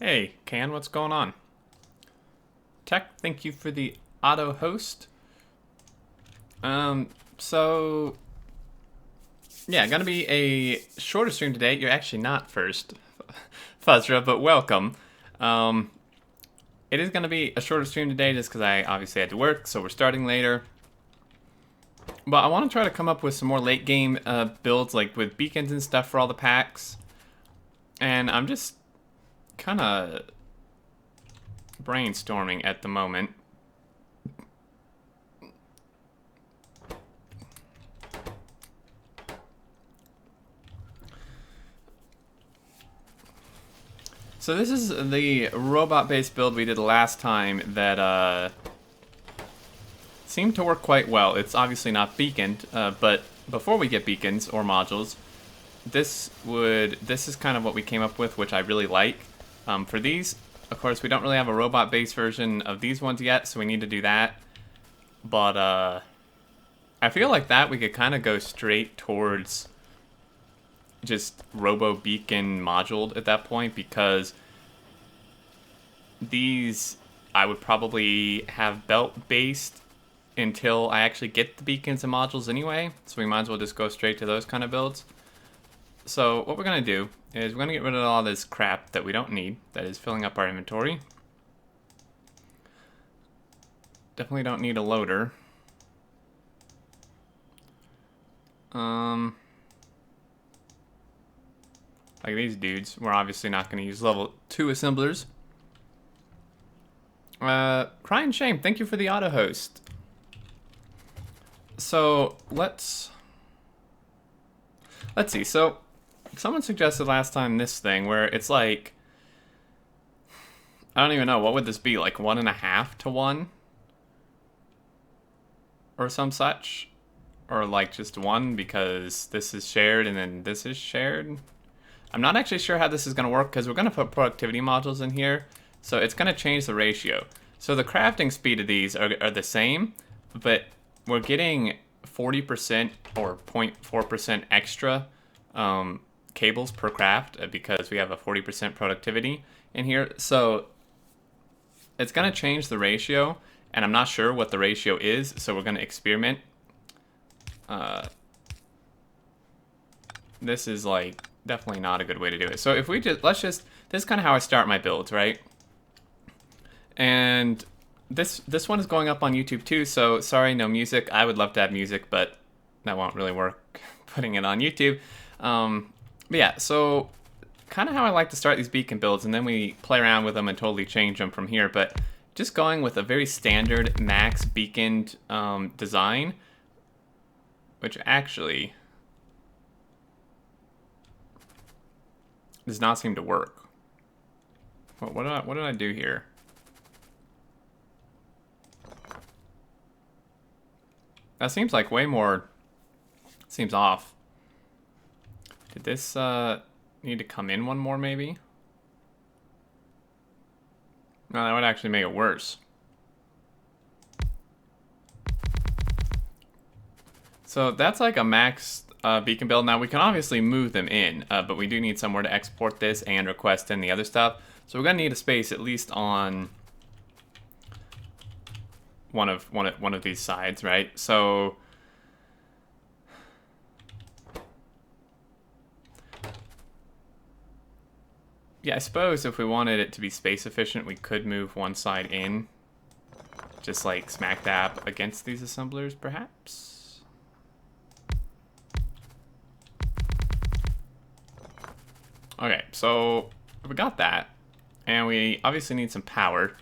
Hey, Can, what's going on? Tech, thank you for the auto host. So yeah, gonna be a shorter stream today. You're actually not first, Fuzzra, but welcome. Um, it is gonna be a shorter stream today just because I obviously had to work, so we're starting later. But I want to try to come up with some more late game builds, like with beacons and stuff for all the packs. And I'm just kind of brainstorming at the moment. So this is the robot-based build we did last time that seemed to work quite well. It's obviously not beaconed, but before we get beacons or modules, this is kind of what we came up with, which I really like. For these, of course, we don't really have a robot-based version of these ones yet, so we need to do that. But I feel like that we could kind of go straight towards just robo beacon moduled at that point, because these I would probably have belt based until I actually get the beacons and modules anyway, so we might as well just go straight to those kind of builds. So what we're going to do is we're going to get rid of all this crap that we don't need, that is filling up our inventory. Definitely don't need a loader. Like these dudes, we're obviously not going to use level 2 assemblers. Crying Shame, thank you for the auto host. So let's see. So someone suggested last time this thing where it's like, I don't even know, what would this be, like 1.5 to 1 or some such, or like just 1 because this is shared and then this is shared. I'm not actually sure how this is going to work because we're going to put productivity modules in here, so it's going to change the ratio. So the crafting speed of these are the same, but we're getting 40% or 0.4% extra cables per craft because we have a 40% productivity in here. So it's going to change the ratio, and I'm not sure what the ratio is, so we're going to experiment. This is like definitely not a good way to do it. So if we just, this is kind of how I start my builds, right? And this one is going up on YouTube too, so sorry, no music. I would love to have music, but that won't really work putting it on YouTube. But yeah, so kind of how I like to start these beacon builds, and then we play around with them and totally change them from here. But just going with a very standard max beaconed design, which actually does not seem to work. What did I do here? That seems like way more. Seems off. Did this need to come in one more maybe? No, that would actually make it worse. So that's like a max beacon build. Now we can obviously move them in, but we do need somewhere to export this and request in the other stuff. So we're gonna need a space at least on one of these sides, right? So yeah, I suppose if we wanted it to be space efficient, we could move one side in, just like smack dab against these assemblers, perhaps. Okay, so we got that, and we obviously need some power.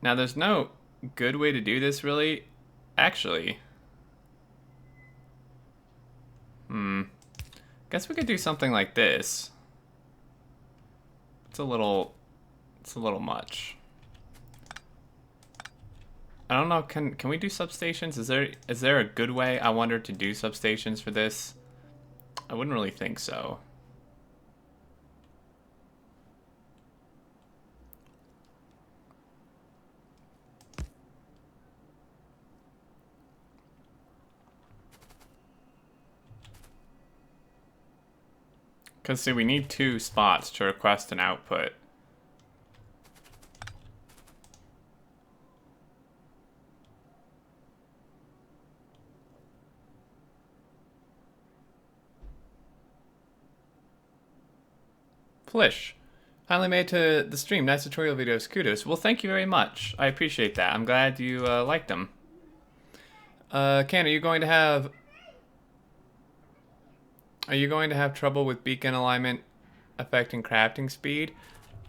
Now, there's no good way to do this, really. Actually, guess we could do something like this. It's a little much. I don't know. Can we do substations? Is there a good way, I wonder, to do substations for this? I wouldn't really think so. Because, see, we need 2 spots to request an output. Flish. Finally made to the stream. Nice tutorial videos. Kudos. Well, thank you very much. I appreciate that. I'm glad you liked them. Ken, are you going to have trouble with beacon alignment affecting crafting speed?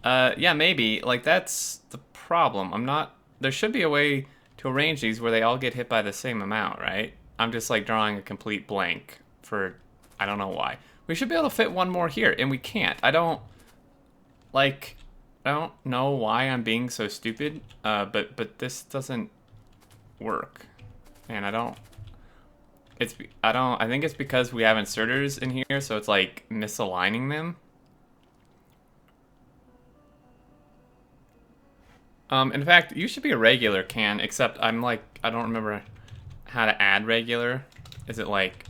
Yeah, maybe. Like, that's the problem. There should be a way to arrange these where they all get hit by the same amount, right? I'm just, like, drawing a complete blank for, I don't know why. We should be able to fit one more here, and we can't. I don't know why I'm being so stupid, but this doesn't work. And I think it's because we have inserters in here, so it's like misaligning them. In fact, you should be a regular, Can, except I don't remember how to add regular. Is it like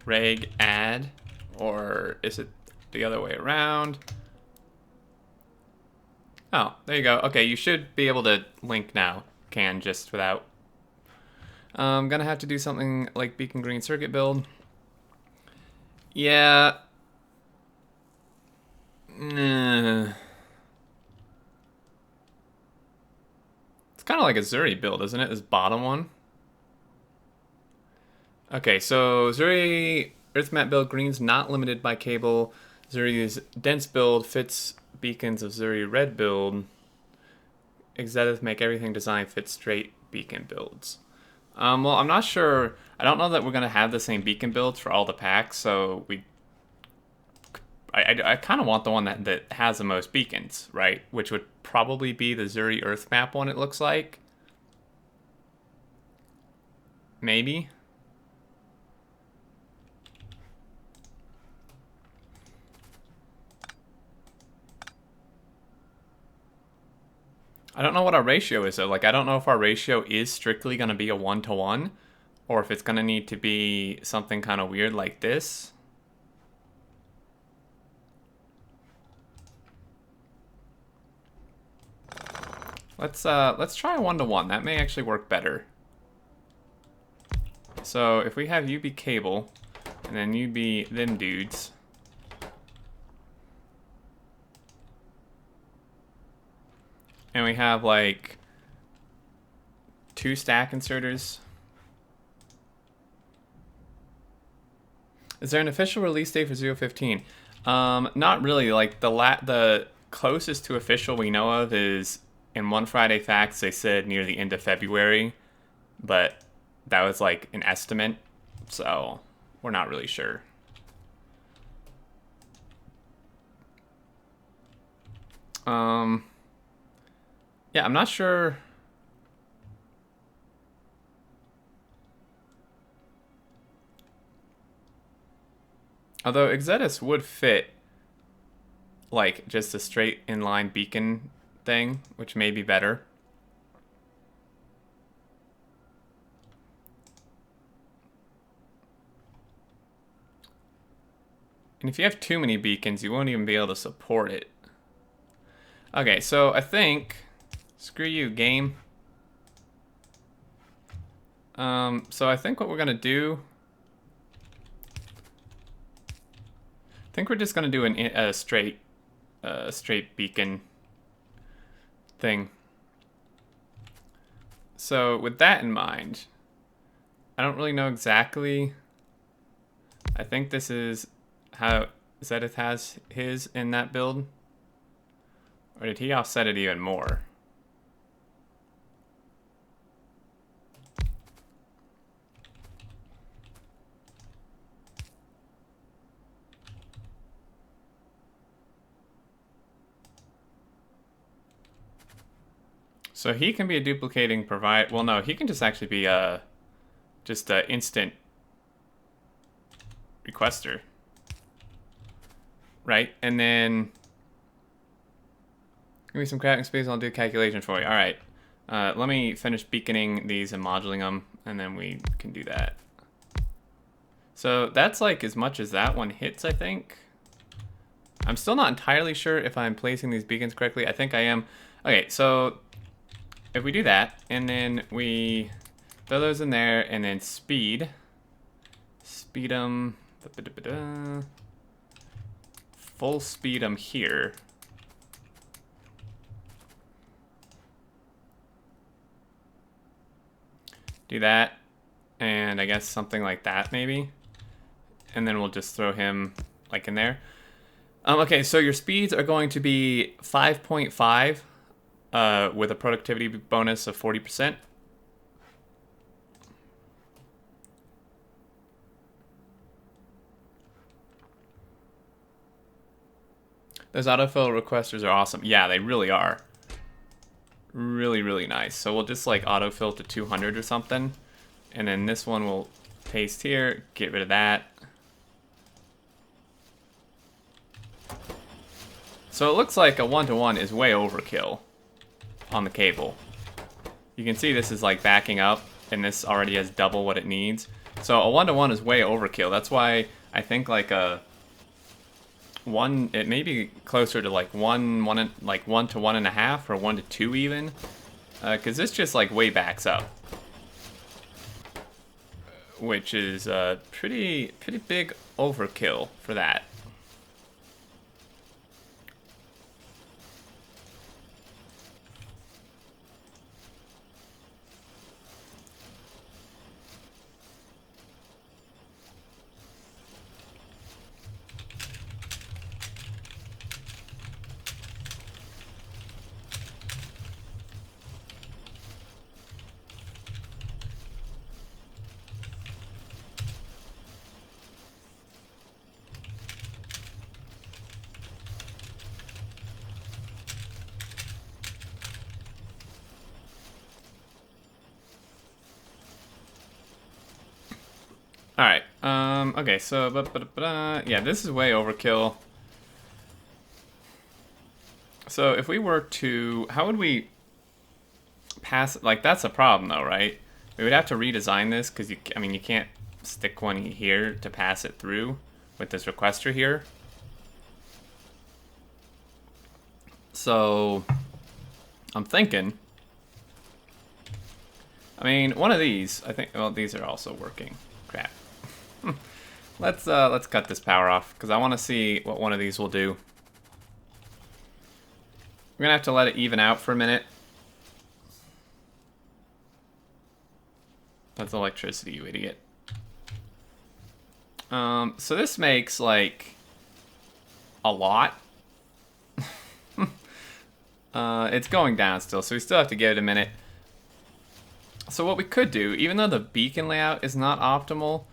reg add, or is it the other way around? Oh, there you go. Okay, you should be able to link now, Can, just without. I'm gonna have to do something like beacon green circuit build. Yeah. It's kind of like a Zuri build, isn't it? This bottom one. Okay, so Zuri Earth map build green's not limited by cable. Zuri's dense build fits beacons of Zuri red build. Exedith make everything designed fit straight beacon builds. Well, I'm not sure. I don't know that we're gonna have the same beacon builds for all the packs, so I kind of want the one that has the most beacons, right? Which would probably be the Zuri Earth map one, it looks like. Maybe. I don't know what our ratio is, though. Like, I don't know if our ratio is strictly going to be a 1-to-1, or if it's going to need to be something kind of weird like this. Let's try a 1-to-1. That may actually work better. So if we have you be cable, and then you be them dudes. And we have like 2 stack inserters. Is there an official release date for 015? Not really. Like the closest to official we know of is in One Friday Facts. They said near the end of February, but that was like an estimate, so we're not really sure. Yeah, I'm not sure. Although Exedis would fit like just a straight inline beacon thing, which may be better. And if you have too many beacons, you won't even be able to support it. Okay, so I think... Screw you, game. So I think what we're gonna do... I think we're just gonna do a straight beacon thing. So with that in mind, I don't really know exactly. I think this is how Zedith has his in that build. Or did he offset it even more? So he can be a duplicating provide. Well, no, he can just actually be just a instant requester, right? And then give me some crafting space. I'll do a calculation for you. All right. Let me finish beaconing these and moduling them, and then we can do that. So that's like as much as that one hits, I think. I'm still not entirely sure if I'm placing these beacons correctly. I think I am. Okay, so if we do that, and then we throw those in there, and then speed them, full speed them here. Do that, and I guess something like that maybe. And then we'll just throw him like in there. Okay, so your speeds are going to be 5.5 with a productivity bonus of 40%. Those autofill requesters are awesome. Yeah, they really are. Really, really nice. So we'll just like autofill to 200 or something. And then this one will paste here, get rid of that. So it looks like a 1-to-1 is way overkill on the cable. You can see this is like backing up, and this already has double what it needs. So a 1-to-1 is way overkill. That's why I think like a one, it may be closer to like one to 1.5 or 1 to 2 even, because this just like way backs up, which is pretty big overkill for that. Alright, okay, so, yeah, this is way overkill. So if we were to, how would we pass, like, that's a problem though, right? We would have to redesign this, because, I mean, you can't stick one here to pass it through with this requester here. So, I'm thinking, I mean, one of these, I think, well, these are also working. Crap. Let's cut this power off, because I want to see what one of these will do. We're going to have to let it even out for a minute. That's electricity, you idiot. So this makes, like, a lot. It's going down still, so we still have to give it a minute. So what we could do, even though the beacon layout is not optimal,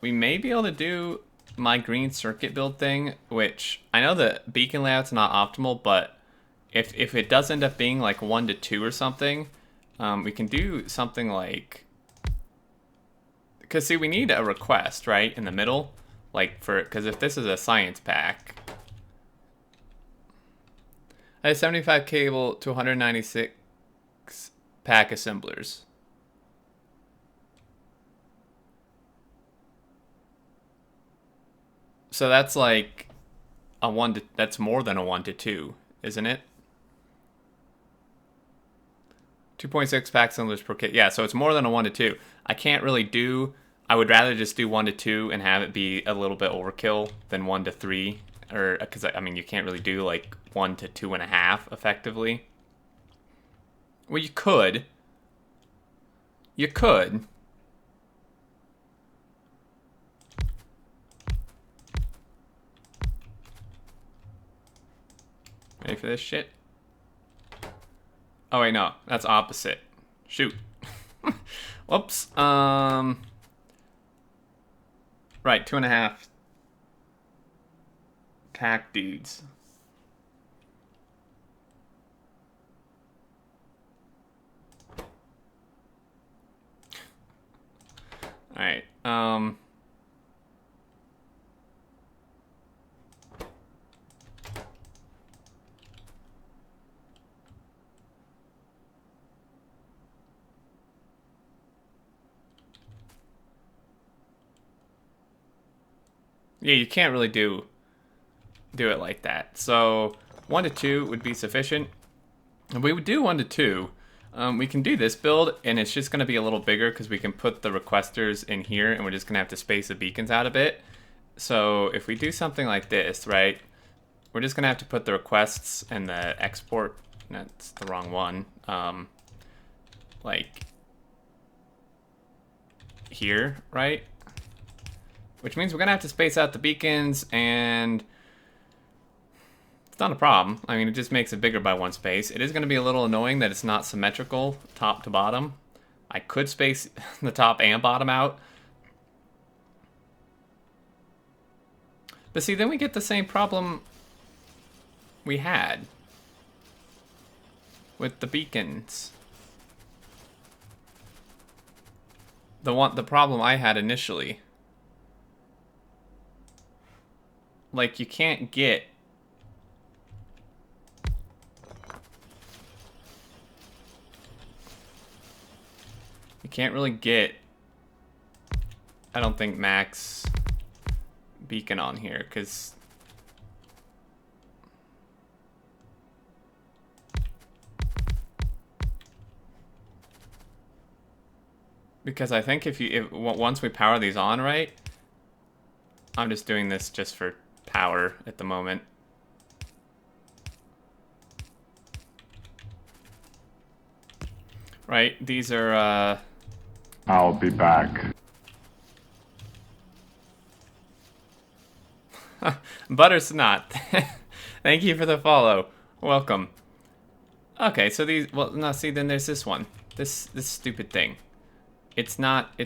we may be able to do my green circuit build thing, which I know the beacon layout's not optimal, but if it does end up being like 1 to 2 or something, we can do something like, because see, we need a request, right, in the middle, like for, because if this is a science pack, I have 75 cable to 196 pack assemblers. So that's like a 1 to, that's more than a 1 to 2, isn't it? 2.6 pack assemblers per kit. Yeah, so it's more than a 1 to 2. I can't really do, I would rather just do 1 to 2 and have it be a little bit overkill than 1 to 3. Or, because, I mean, you can't really do like 1 to 2.5 effectively. Well, you could. You could. Ready for this shit? Oh wait, no, that's opposite. Shoot. Whoops. Right, 2.5 pack dudes. All right. Yeah, you can't really do do it like that. So 1 to 2 would be sufficient. And we would do 1 to 2. We can do this build, and it's just going to be a little bigger because we can put the requesters in here, and we're just going to have to space the beacons out a bit. So if we do something like this, right, we're just going to have to put the requests and the export, that's the wrong one, like here, right? Which means we're going to have to space out the beacons, and it's not a problem. I mean, it just makes it bigger by 1 space. It is going to be a little annoying that it's not symmetrical top to bottom. I could space the top and bottom out. But see, then we get the same problem we had with the beacons. The problem I had initially. Like, you can't get really get, I don't think, max beacon on here, because I think if once we power these on, right, I'm just doing this just for power at the moment. Right, these are I'll be back. Buttersnot. Thank you for the follow. Welcome. Okay, so these, well, no, see, then there's this one. This stupid thing. It's not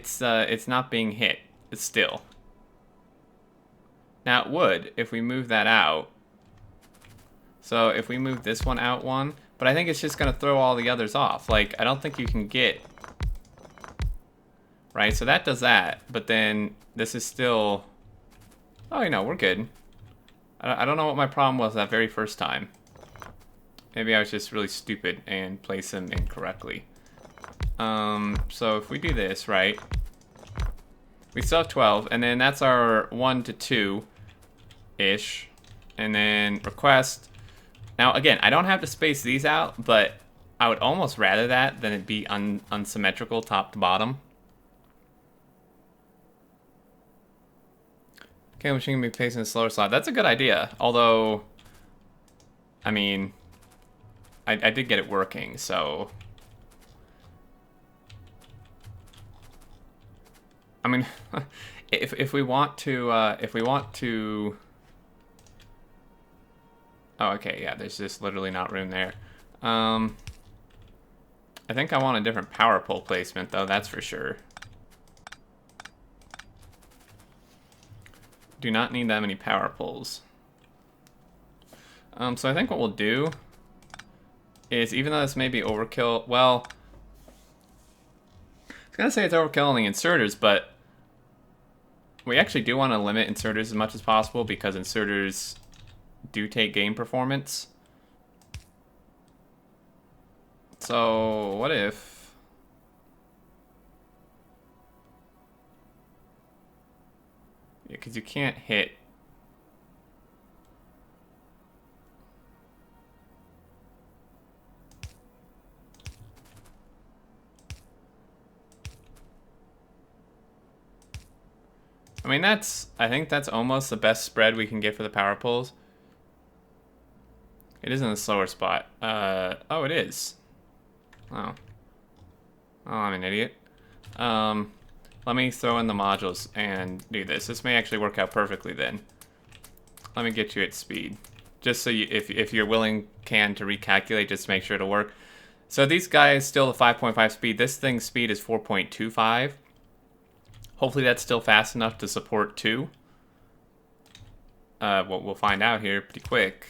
being hit. It's still. Now it would if we move that out. So if we move this one out one, but I think it's just gonna throw all the others off. Like, I don't think you can get, right? So that does that, but then this is still, oh, you know, we're good. I don't know what my problem was that very first time. Maybe I was just really stupid and placed them incorrectly. So if we do this, right, we still have 12, and then that's our 1 to 2-ish, and then request. Now, again, I don't have to space these out, but I would almost rather that than it be unsymmetrical top to bottom. Okay, machine can be placed in a slower slot. That's a good idea, although, I mean, I did get it working, so. I mean, if we want to, oh, okay, yeah, there's just literally not room there. I think I want a different power pole placement, though, that's for sure. Do not need that many power poles. So I think what we'll do is, even though this may be overkill, well, I was gonna say it's overkill on the inserters, but we actually do want to limit inserters as much as possible because inserters do take game performance. So what if because you can't hit. I mean, I think that's almost the best spread we can get for the power poles. It is in the slower spot. Oh, it is. Oh. Oh, I'm an idiot. Let me throw in the modules and do this. This may actually work out perfectly then. Let me get you at speed. Just so you, if you're willing, to recalculate, just to make sure it'll work. So these guys still the 5.5 speed. This thing's speed is 4.25. Hopefully that's still fast enough to support 2. We'll find out here pretty quick.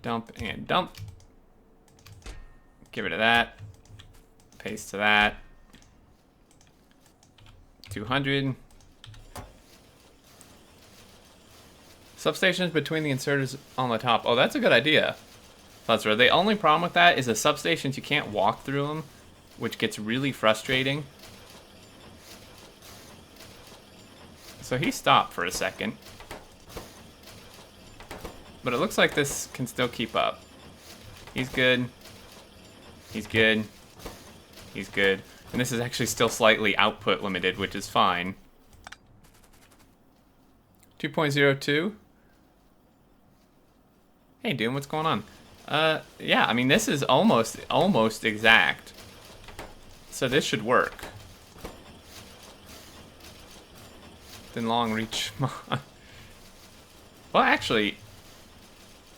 Dump and dump. Get rid of that. Paste to that. 200. Substations between the inserters on the top. Oh, that's a good idea. That's right. The only problem with that is the substations, you can't walk through them, which gets really frustrating. So he stopped for a second. But it looks like this can still keep up. He's good. He's good. He's good. And this is actually still slightly output limited, which is fine. 2.02. Hey, Doom, what's going on? Yeah, I mean, this is almost exact. So this should work. Then long reach. Well, actually,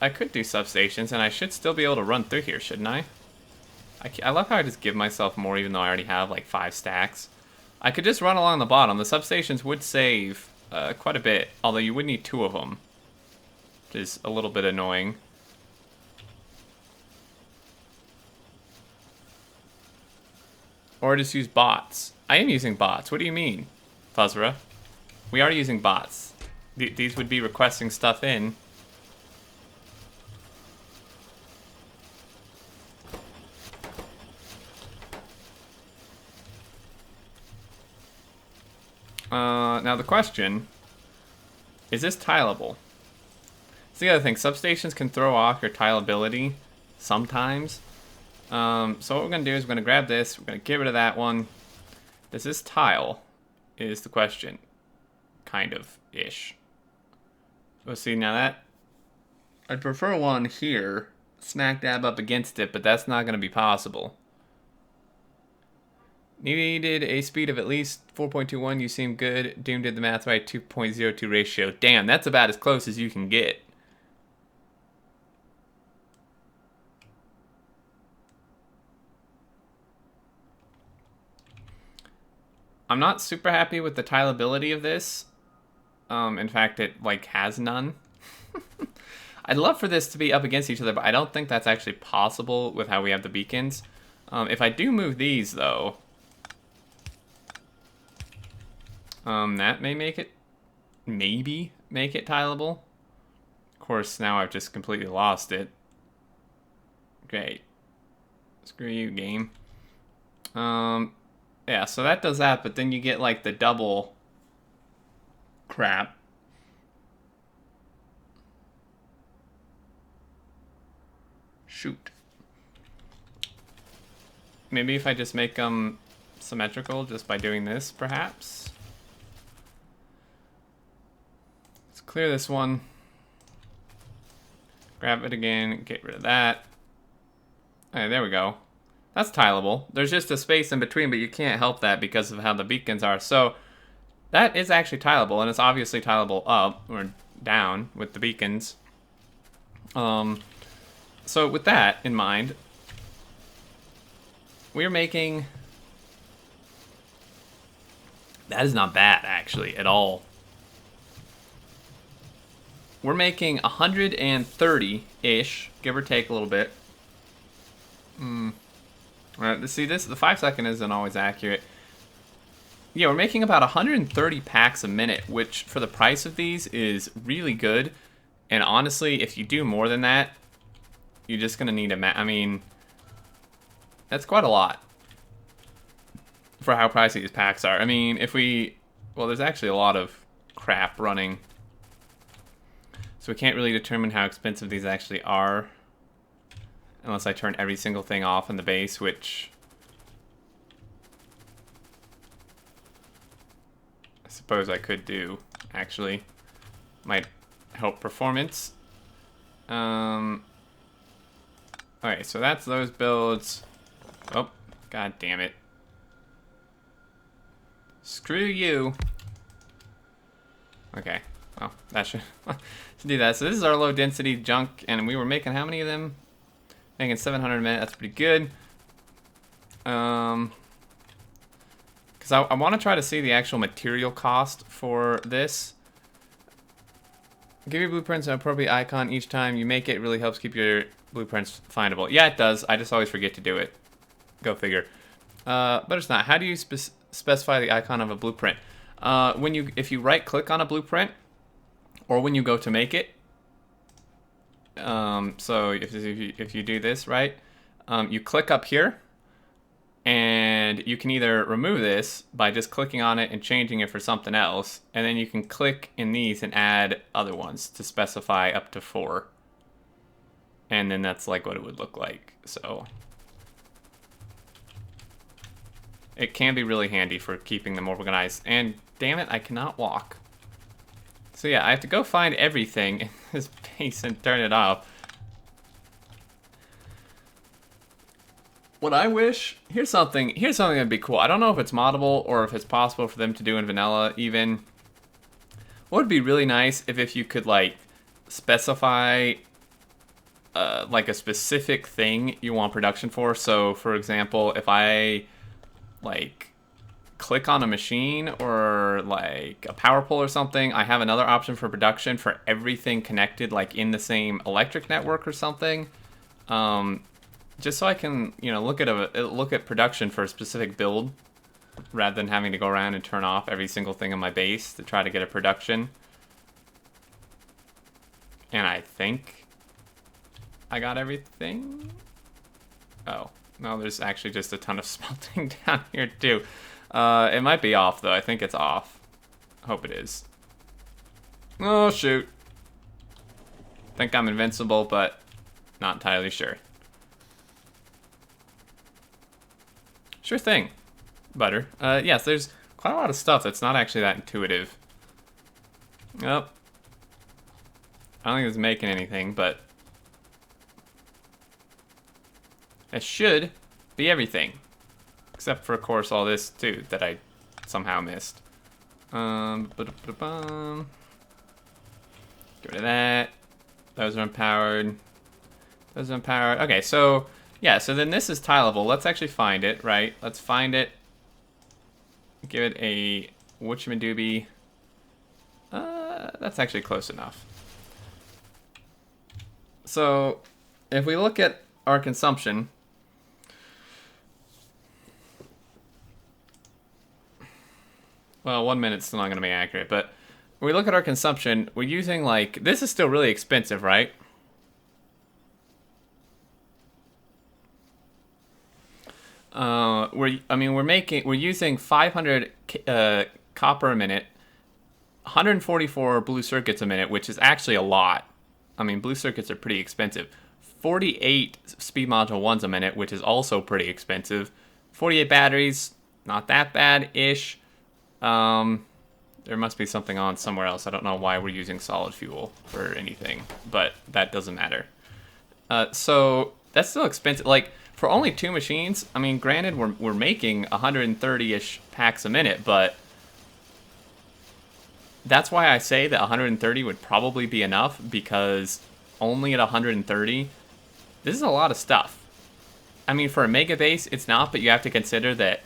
I could do substations, and I should still be able to run through here, shouldn't I? I love how I just give myself more, even though I already have, like, 5 stacks. I could just run along the bottom. The substations would save quite a bit, although you would need 2 of them, which is a little bit annoying. Or just use bots. I am using bots. What do you mean, Fuzzra? We are using bots. These would be requesting stuff in. Now the question, is this tileable? It's the other thing, substations can throw off your tileability sometimes. So what we're going to do is we're going to grab this, we're going to get rid of that one. Does this tile, is the question. Kind of-ish. Let's see, now that, I'd prefer one here, smack dab up against it, but that's not going to be possible. Needed a speed of at least 4.21, you seem good. Doom did the math right, 2.02 ratio. Damn, that's about as close as you can get. I'm not super happy with the tileability of this. In fact, it, like, has none. I'd love for this to be up against each other, but I don't think that's actually possible with how we have the beacons. If I do move these, though, that may make it, maybe make it tileable. Of course, now I've just completely lost it. Great. Screw you, game. Yeah, so that does that, but then you get, like, the double crap. Shoot. Maybe if I just make them symmetrical just by doing this, perhaps. Let's clear this one. Grab it again, get rid of that. Alright, there we go. That's tileable. There's just a space in between, but you can't help that because of how the beacons are. So that is actually tileable, and it's obviously tileable up or down with the beacons. So with that in mind, we're making... That is not bad, actually, at all. We're making 130-ish, give or take a little bit. Alright, see this, the 5 second isn't always accurate. Yeah, we're making about 130 packs a minute, which for the price of these is really good. And honestly, if you do more than that, you're just gonna need I mean, that's quite a lot for how pricey these packs are. I mean, if we, well, there's actually a lot of crap running, so we can't really determine how expensive these actually are unless I turn every single thing off in the base, which I suppose I could do, actually. Might help performance. Alright, so that's those builds. Oh, god damn it. Screw you. Okay, well, that should do that. So this is our low density junk, and we were making how many of them? Making 700 a minute, that's pretty good. Because I want to try to see the actual material cost for this. Give your blueprints an appropriate icon each time you make it. It really helps keep your blueprints findable. Yeah, it does. I just always forget to do it. Go figure. But it's not. How do you specify the icon of a blueprint? If you right click on a blueprint, or when you go to make it. So if you do this, right, you click up here, And you can either remove this by just clicking on it and changing it for something else, and then you can click in these and add other ones to specify up to 4. And then that's like what it would look like. So it can be really handy for keeping them organized. And damn it, I cannot walk. So yeah, I have to go find everything in this base and turn it off. What I wish, here's something that'd be cool. I don't know if it's moddable or if it's possible for them to do in vanilla even. What would be really nice if you could like specify like a specific thing you want production for. So for example, if I like click on a machine or like a power pole or something, I have another option for production for everything connected like in the same electric network or something. Just so I can, you know, look at production for a specific build rather than having to go around and turn off every single thing on my base to try to get a production. And I think I got everything. Oh, no, there's actually just a ton of smelting down here too. It might be off though. I think it's off. Hope it is. Oh, shoot. Think I'm invincible, but not entirely sure. Sure thing, Butter. Yes, there's quite a lot of stuff that's not actually that intuitive. Oh. I don't think it's making anything, but it should be everything. Except for, of course, all this, too, that I somehow missed. Get rid of that. Those are empowered. Those are empowered. Okay, so... yeah, so then this is tileable. Let's actually find it, right? Let's find it. Give it a whatchamadoobie. That's actually close enough. So, if we look at our consumption, well, 1 minute's still not going to be accurate, but when we look at our consumption, we're using like, this is still really expensive, right? We're using 500 copper a minute, 144 blue circuits a minute, which is actually a lot. I mean, blue circuits are pretty expensive. 48 speed module 1s a minute, which is also pretty expensive. 48 batteries, not that bad-ish. There must be something on somewhere else. I don't know why we're using solid fuel for anything, but that doesn't matter. So that's still expensive. Like, for only 2 machines, I mean, granted, we're making 130-ish packs a minute, but that's why I say that 130 would probably be enough, because only at 130, this is a lot of stuff. I mean, for a mega base, it's not, but you have to consider that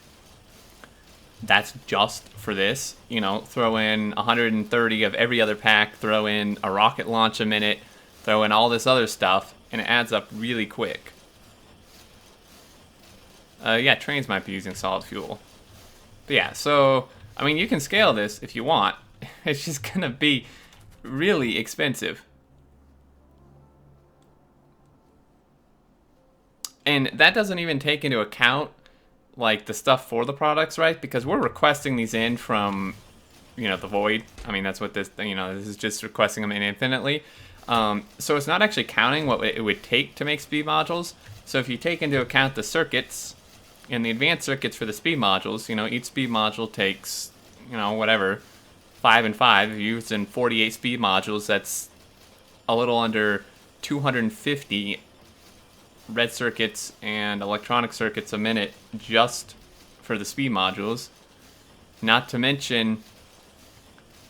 that's just for this. You know, throw in 130 of every other pack, throw in a rocket launch a minute, throw in all this other stuff, and it adds up really quick. Yeah, trains might be using solid fuel. But yeah, so, I mean, you can scale this if you want. It's just gonna be really expensive. And that doesn't even take into account, like, the stuff for the products, right? Because we're requesting these in from, you know, the void. I mean, that's what this, you know, this is just requesting them in infinitely. So it's not actually counting what it would take to make speed modules. So if you take into account the circuits and the advanced circuits for the speed modules, you know, each speed module takes, you know, whatever, 5 and 5. If you're using 48 speed modules, that's a little under 250 red circuits and electronic circuits a minute just for the speed modules. Not to mention,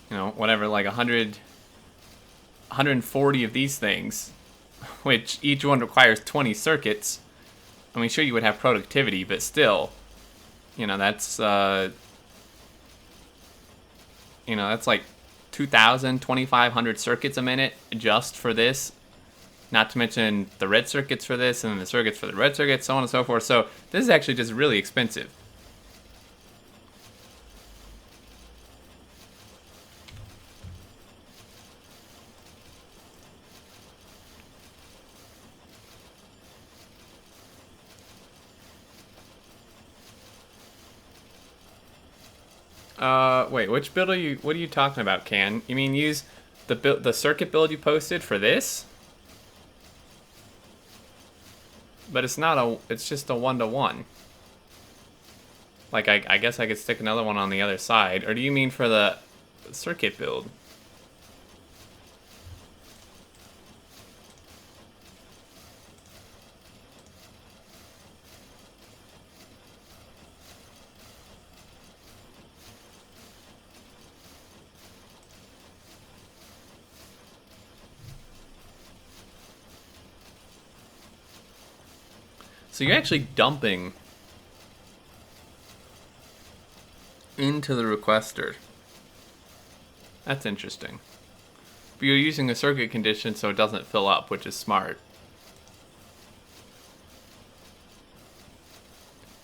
you know, whatever, like 140 of these things, which each one requires 20 circuits. I mean, sure, you would have productivity, but still, you know, that's, you know, that's like 2,000, 2,500 circuits a minute just for this. Not to mention the red circuits for this, and then the circuits for the red circuits, so on and so forth. So this is actually just really expensive. Wait, which build are you? What are you talking about, Can? You mean use the circuit build you posted for this? But it's not a. It's just a 1-to-1. Like I guess I could stick another one on the other side. Or do you mean for the circuit build? So you're actually dumping into the requester. That's interesting. But you're using a circuit condition so it doesn't fill up, which is smart.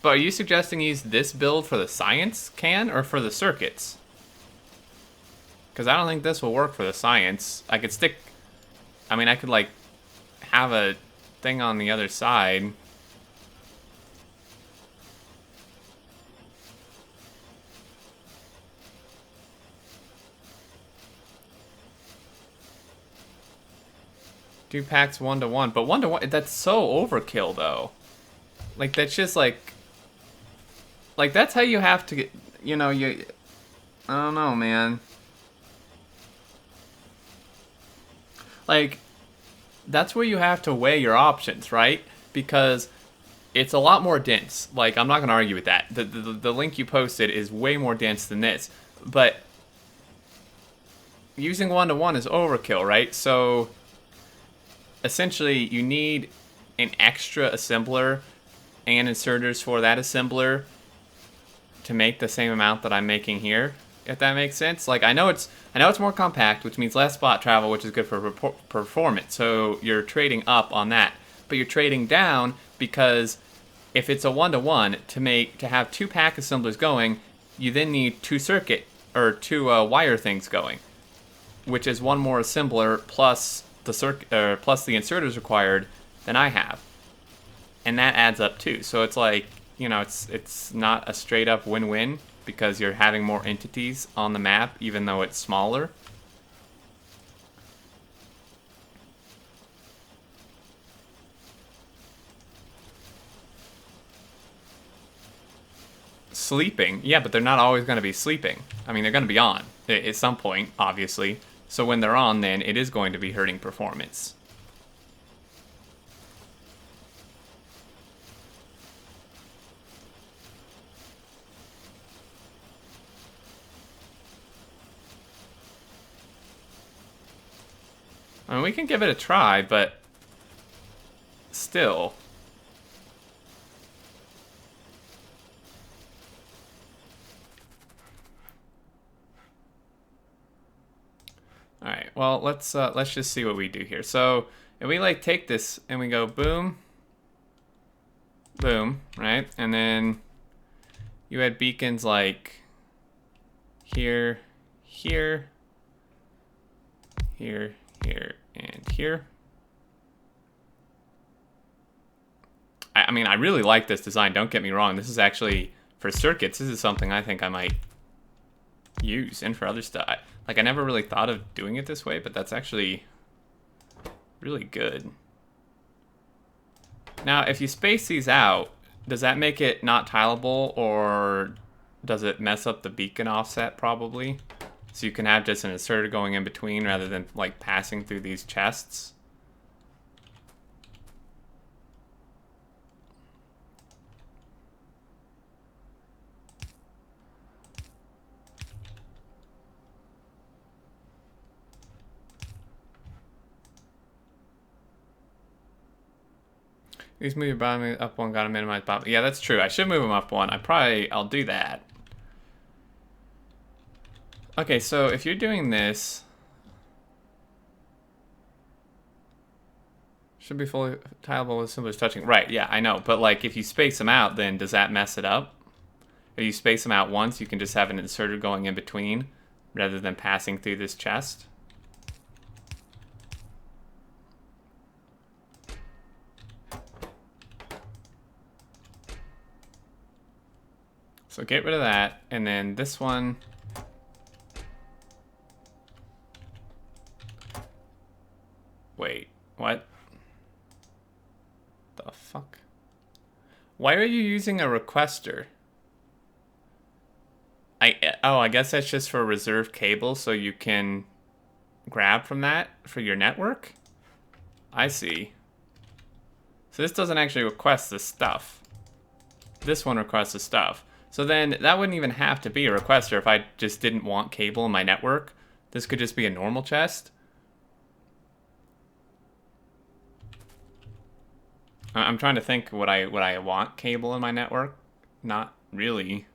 But are you suggesting use this build for the science can or for the circuits? Because I don't think this will work for the science. I could stick... I mean, I could, like, have a thing on the other side. Do packs 1-to-1, but 1-to-1, that's so overkill though. Like that's just like that's how you have to get, you know, you, I don't know, man. Like, that's where you have to weigh your options, right? Because it's a lot more dense. Like, I'm not gonna argue with that. The link you posted is way more dense than this, but using 1-to-1 is overkill, right? So essentially, you need an extra assembler and inserters for that assembler to make the same amount that I'm making here, if that makes sense. Like, I know it's more compact, which means less spot travel, which is good for performance. So you're trading up on that, but you're trading down because if it's a 1-to-1 to have 2 pack assemblers going, you then need 2 circuit or 2 wire things going, which is 1 more assembler plus the plus the inserters required than I have, and that adds up too. So it's like, you know, it's not a straight up win-win because you're having more entities on the map even though it's smaller. Sleeping, yeah, but they're not always going to be sleeping. I mean, they're going to be on at some point, obviously. So when they're on, then it is going to be hurting performance. I mean, we can give it a try, but still. All right, well, let's just see what we do here. So if we like take this and we go boom, boom, right? And then you had beacons like here, here, here, here, and here. I mean, I really like this design, don't get me wrong. This is actually, for circuits, this is something I think I might use, and for other stuff. Like, I never really thought of doing it this way, but that's actually really good. Now, if you space these out, does that make it not tileable, or does it mess up the beacon offset, probably? So you can have just an inserter going in between rather than, like, passing through these chests. These move your bottom up one, gotta minimize bottom. Yeah, that's true. I should move them up one. I'll do that. Okay, so if you're doing this, should be fully tileable with assemblers touching. Right, yeah, I know. But like, if you space them out, then does that mess it up? If you space them out once, you can just have an inserter going in between rather than passing through this chest. So get rid of that, and then this one. Wait, what? The fuck? Why are you using a requester? I guess that's just for reserved cable, so you can grab from that for your network? I see. So this doesn't actually request this stuff. This one requests the stuff. So then that wouldn't even have to be a requester if I just didn't want cable in my network. This could just be a normal chest. I'm trying to think would I want cable in my network? Not really.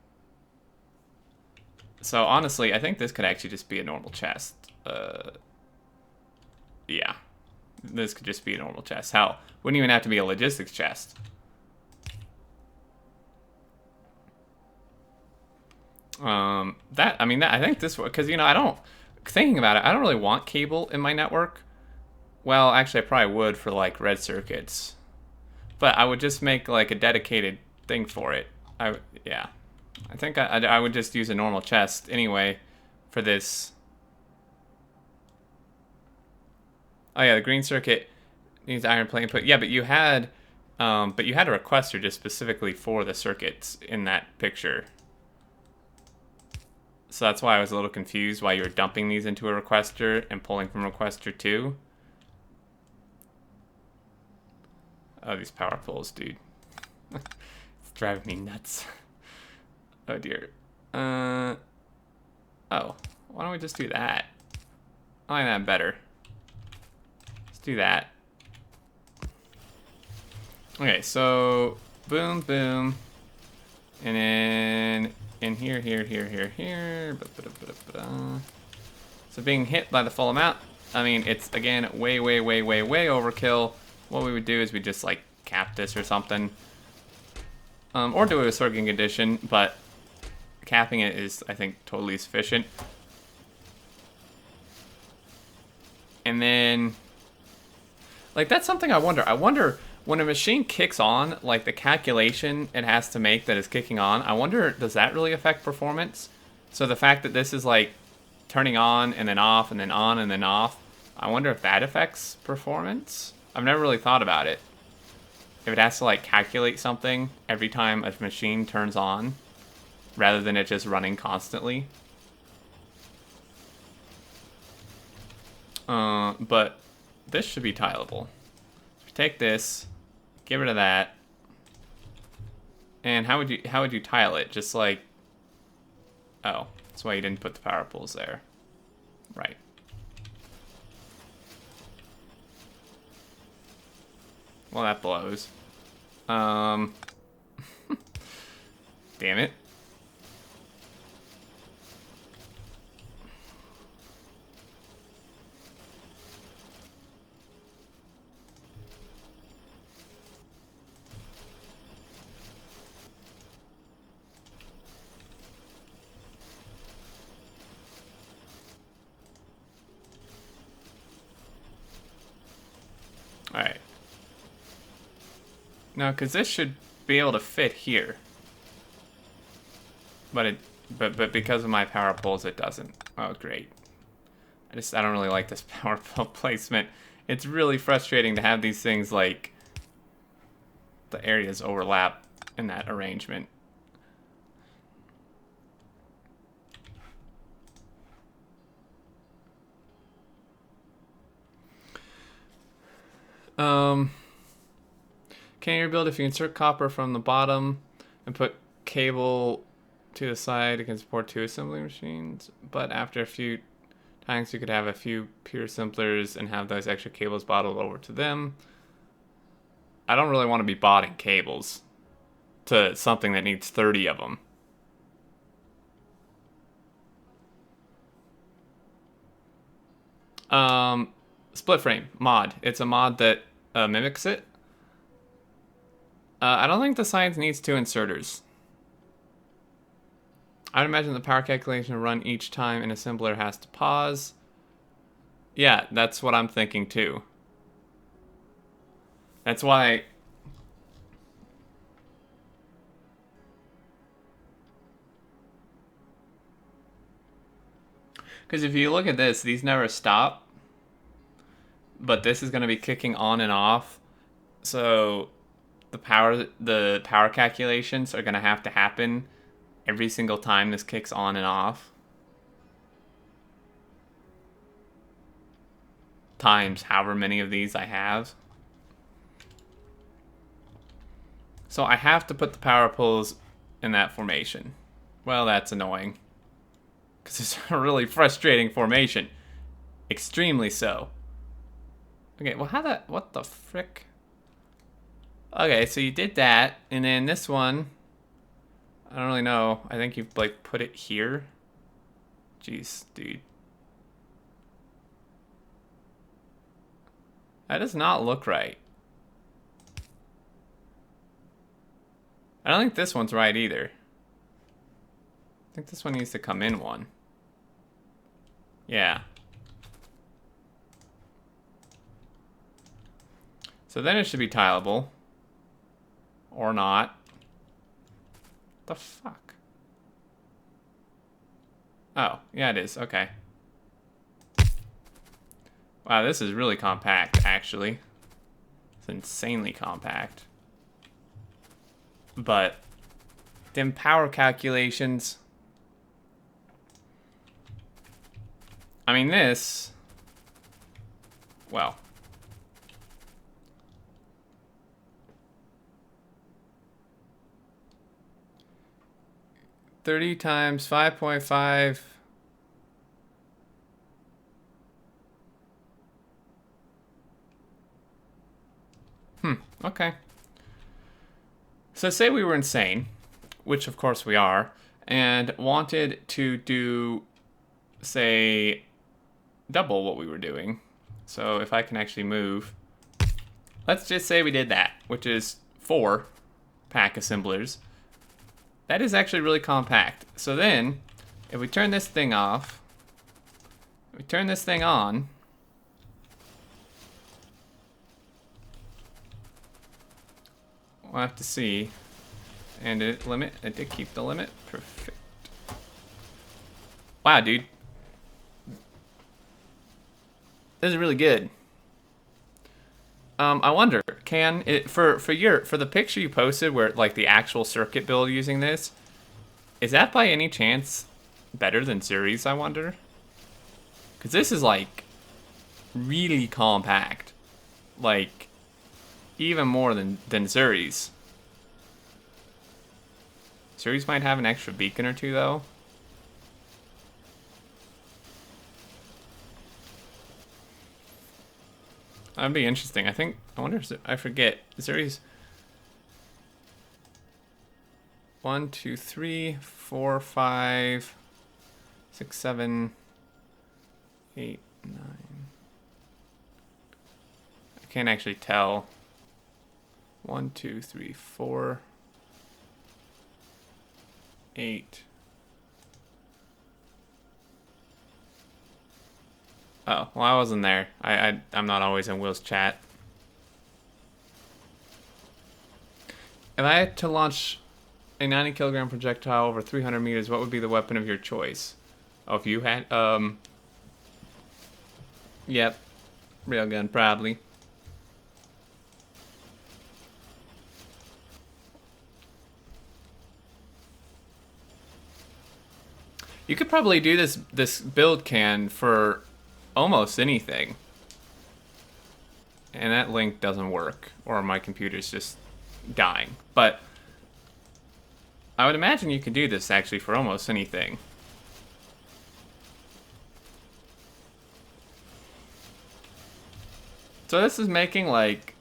So honestly, I think this could actually just be a normal chest. Yeah. This could just be a normal chest. Hell, wouldn't even have to be a logistics chest. I think this, because, you know, thinking about it, I don't really want cable in my network. Well, actually, I probably would for, like, red circuits. But I would just make, like, a dedicated thing for it. Yeah. I think I would just use a normal chest anyway for this. Oh, yeah, the green circuit needs iron plate input. Yeah, but you had a requester just specifically for the circuits in that picture. So that's why I was a little confused why you were dumping these into a requester and pulling from requester 2. Oh, these power pulls, dude. It's driving me nuts. Oh, dear. Oh, why don't we just do that? I like that better. Let's do that. Okay, so boom, boom. And then in here. So being hit by the full amount, I mean, it's, again, way overkill. What we would do is we just, like, cap this or something. Or do a circuit condition, but capping it is, I think, totally sufficient. And then, like, that's something I wonder. I wonder, when a machine kicks on, like, the calculation it has to make that is kicking on, I wonder, does that really affect performance? So the fact that this is, like, turning on and then off and then on and then off, I wonder if that affects performance? I've never really thought about it. If it has to, like, calculate something every time a machine turns on, rather than it just running constantly. But this should be tileable. Take this, get rid of that, and how would you tile it? Just like, oh, that's why you didn't put the power pools there, right? Well, that blows. Damn it. Alright. No, because this should be able to fit here. But because of my power poles, it doesn't. Oh, great. I don't really like this power pole placement. It's really frustrating to have these things, like, the areas overlap in that arrangement. Can you rebuild if you insert copper from the bottom and put cable to the side, it can support 2 assembly machines, but after a few times you could have a few pure assemblers and have those extra cables bottled over to them. I don't really want to be botting cables to something that needs 30 of them. Split frame mod. It's a mod that mimics it. I don't think the science needs 2 inserters. I'd imagine the power calculation will run each time an assembler has to pause. Yeah, that's what I'm thinking too. That's why... Because if you look at this, these never stop. But this is going to be kicking on and off. So the power calculations are going to have to happen every single time this kicks on and off. Times however many of these I have. So I have to put the power poles in that formation. Well, that's annoying. Because it's a really frustrating formation. Extremely so. Okay, well what the frick? Okay, so you did that, and then this one, I don't really know. I think you've like put it here. Jeez, dude. That does not look right. I don't think this one's right either. I think this one needs to come in one. Yeah. So then it should be tileable. Or not. The fuck? Oh, yeah it is. Okay. Wow, this is really compact, actually. It's insanely compact. But them power calculations. I mean, this. Well. $30 times 5.5. Okay. So say we were insane, which of course we are, and wanted to do, say, double what we were doing. So if I can actually move, let's just say we did that, which is 4 pack assemblers. That is actually really compact. So then, if we turn this thing off, we turn this thing on, we'll have to see. And it limit, it did keep the limit. Perfect. Wow, dude. This is really good. I wonder, can it for the picture you posted where like the actual circuit build using this, is that by any chance better than Series, I wonder? Cause this is like really compact. Like even more than Series. Series might have an extra beacon or two though. That'd be interesting. I wonder if I forget. Series 1, 2, 3, 4, 5, 6, 7, 8, 9. I can't actually tell. 1, 2, 3, 4, 8. Oh, well, I wasn't there. I'm not always in Will's chat. If I had to launch a 90 kilogram projectile over 300 meters, what would be the weapon of your choice? Oh, if you had, yep, railgun, probably. You could probably do this build can for almost anything. And that link doesn't work, or my computer's just dying. But I would imagine you could do this actually for almost anything. So this is making like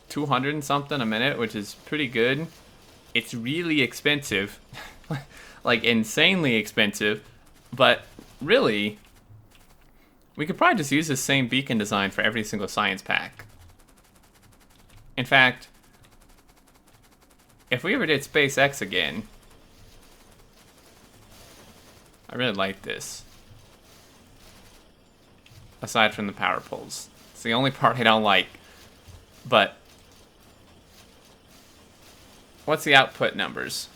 200 and something a minute, which is pretty good. It's really expensive. Like insanely expensive, but really we could probably just use the same beacon design for every single science pack. In fact, if we ever did SpaceX again, I really like this. Aside from the power poles. It's the only part I don't like. But what's the output numbers?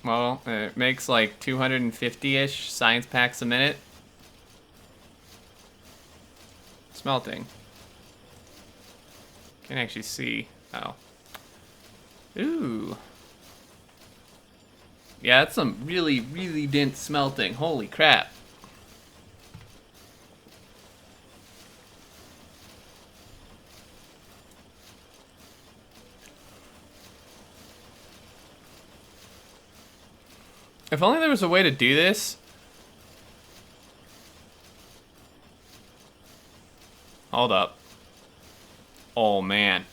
Well, it makes like 250-ish science packs a minute. Smelting. Can't actually see. Oh. Ooh. Yeah, that's some really, really dense smelting. Holy crap. If only there was a way to do this. Hold up. Oh man.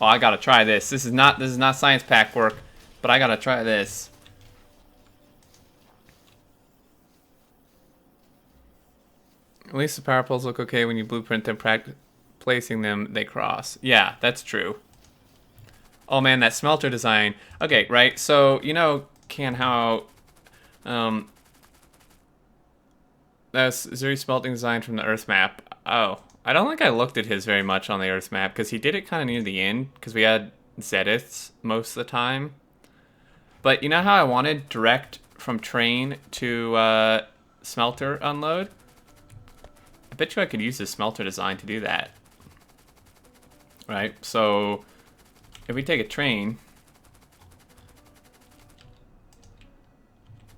Oh, I gotta try this. This is not science pack work, but I gotta try this. At least the power poles look okay when you blueprint them. Placing them, they cross. Yeah, that's true. Oh man, that smelter design. Okay, right. So you know, how that's Zuri smelting design from the Earth map. Oh, I don't think I looked at his very much on the Earth map because he did it kind of near the end because we had Zediths most of the time. But you know how I wanted direct from train to smelter unload? I bet you I could use this smelter design to do that. Right, so if we take a train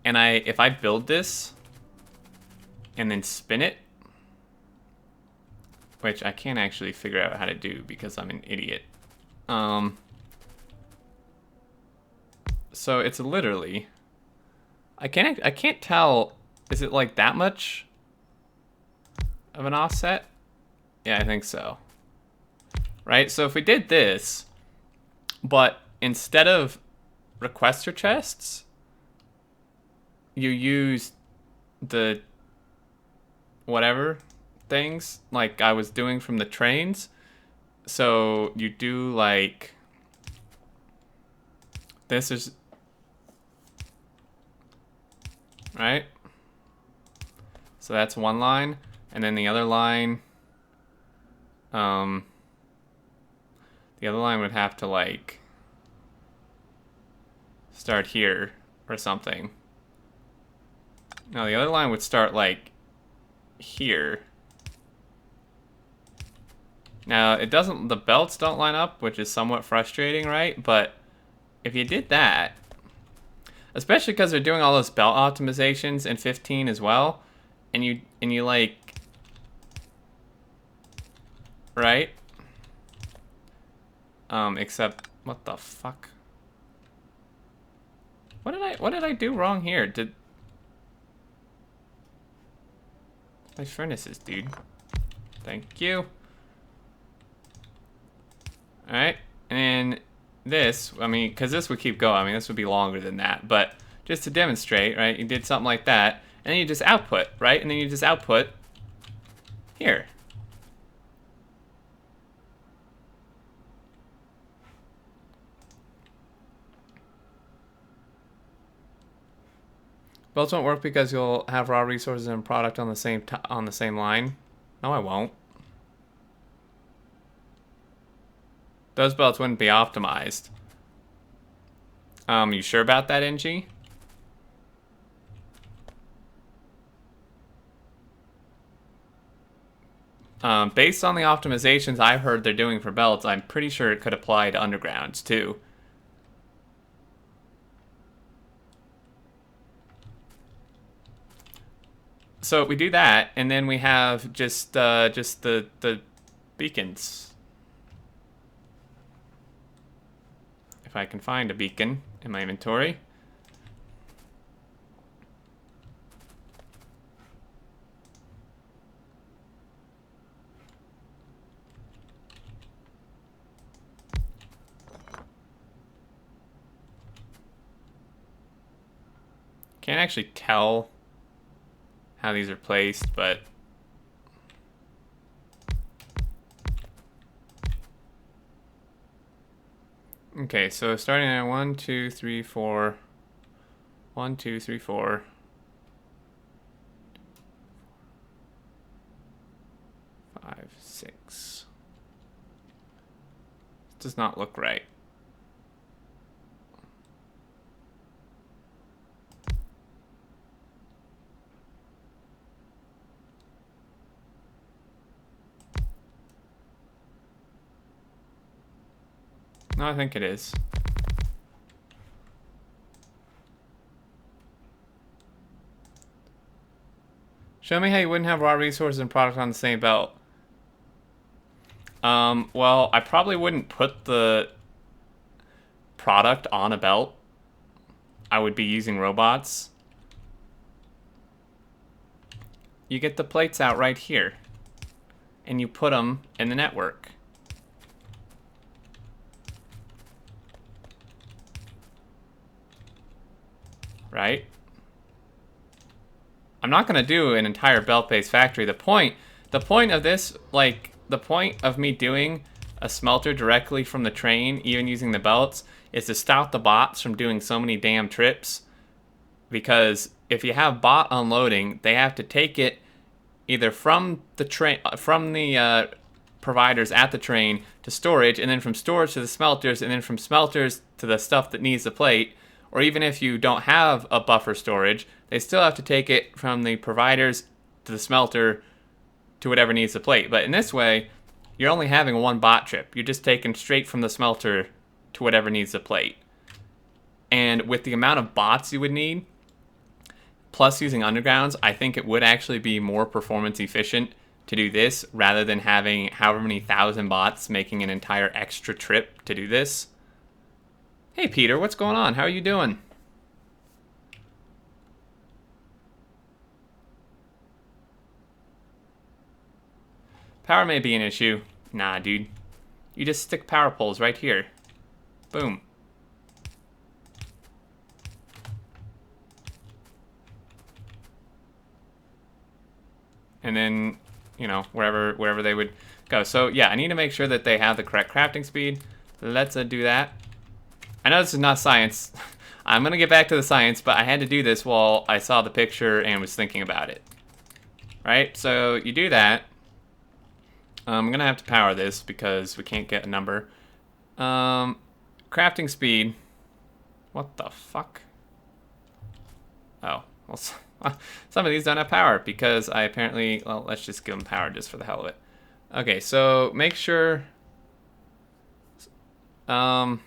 and if I build this and then spin it, which I can't actually figure out how to do because I'm an idiot. So it's literally, I can't tell, is it like that much of an offset? Yeah, I think so. Right, so if we did this, but instead of requester chests, you use the whatever things like I was doing from the trains. So you do like, this is, right? So that's one line, and then the other line, the other line would have to like start here or something. No, the other line would start like here. Now, it doesn't, the belts don't line up, which is somewhat frustrating, right? But if you did that, especially because they're doing all those belt optimizations in 15 as well, and you like, right? Except, what the fuck? What did I do wrong here? Nice furnaces, dude. Thank you. Alright, and this, I mean, because this would keep going, I mean, this would be longer than that, but just to demonstrate, right, you did something like that, and then you just output, right, and then you just output here. Belts won't work because you'll have raw resources and product on the same line. No, I won't. Those belts wouldn't be optimized. You sure about that, NG? Based on the optimizations I've heard they're doing for belts, I'm pretty sure it could apply to undergrounds too. So we do that, and then we have just the beacons. If I can find a beacon in my inventory. Can't actually tell how these are placed, but okay, so starting at 1, 2, 3, 4. 1, 2, 3, 4. 5, 6. Does not look right. No, I think it is. Show me how you wouldn't have raw resources and product on the same belt. Well, I probably wouldn't put the product on a belt. I would be using robots. You get the plates out right here. And you put them in the network. Right? I'm not going to do an entire belt-based factory. The point of this, like, the point of me doing a smelter directly from the train, even using the belts, is to stop the bots from doing so many damn trips. Because if you have bot unloading, they have to take it either from the train, from the providers at the train to storage, and then from storage to the smelters, and then from smelters to the stuff that needs the plate. Or even if you don't have a buffer storage, they still have to take it from the providers to the smelter to whatever needs the plate. But in this way, you're only having one bot trip. You're just taking straight from the smelter to whatever needs the plate. And with the amount of bots you would need, plus using undergrounds, I think it would actually be more performance efficient to do this rather than having however many thousand bots making an entire extra trip to do this. Hey Peter, what's going on? How are you doing? Power may be an issue. Nah, dude. You just stick power poles right here. Boom. And then, you know, wherever they would go. So yeah, I need to make sure that they have the correct crafting speed. Let's do that. I know this is not science. I'm gonna get back to the science, but I had to do this while I saw the picture and was thinking about it. Right, so you do that. I'm gonna have to power this because we can't get a number. Crafting speed. What the fuck? Oh, well, some of these don't have power because I apparently, well, let's just give them power just for the hell of it. Okay, so make sure, well,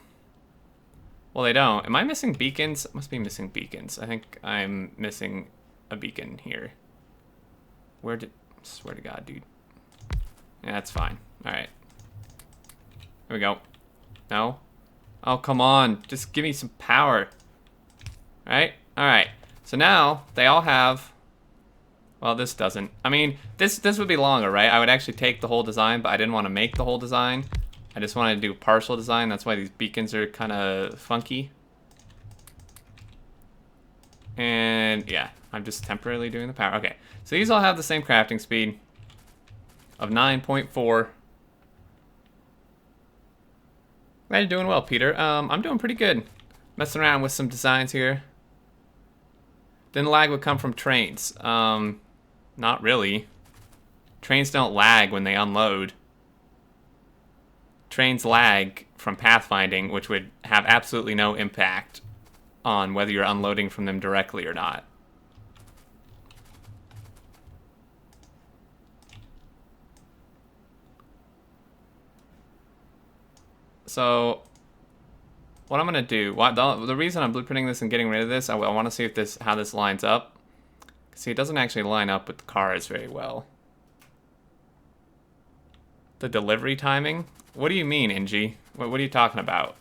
they don't. Am I missing beacons? I must be missing beacons. I think I'm missing a beacon here. Swear to God, dude. Yeah, that's fine. All right. Here we go. No? Oh, come on. Just give me some power. All right? All right. So now they all have, well, this doesn't. I mean, this would be longer, right? I would actually take the whole design, but I didn't want to make the whole design. I just wanted to do partial design. That's why these beacons are kind of funky. And yeah, I'm just temporarily doing the power. Okay, so these all have the same crafting speed of 9.4. Glad you're doing well, Peter. I'm doing pretty good. Messing around with some designs here. Then lag would come from trains. Not really. Trains don't lag when they unload. Trains lag from pathfinding, which would have absolutely no impact on whether you're unloading from them directly or not. So what I'm gonna do, the reason I'm blueprinting this and getting rid of this, I want to see if how this lines up. See, it doesn't actually line up with the cars very well. The delivery timing? What do you mean, NG? What are you talking about?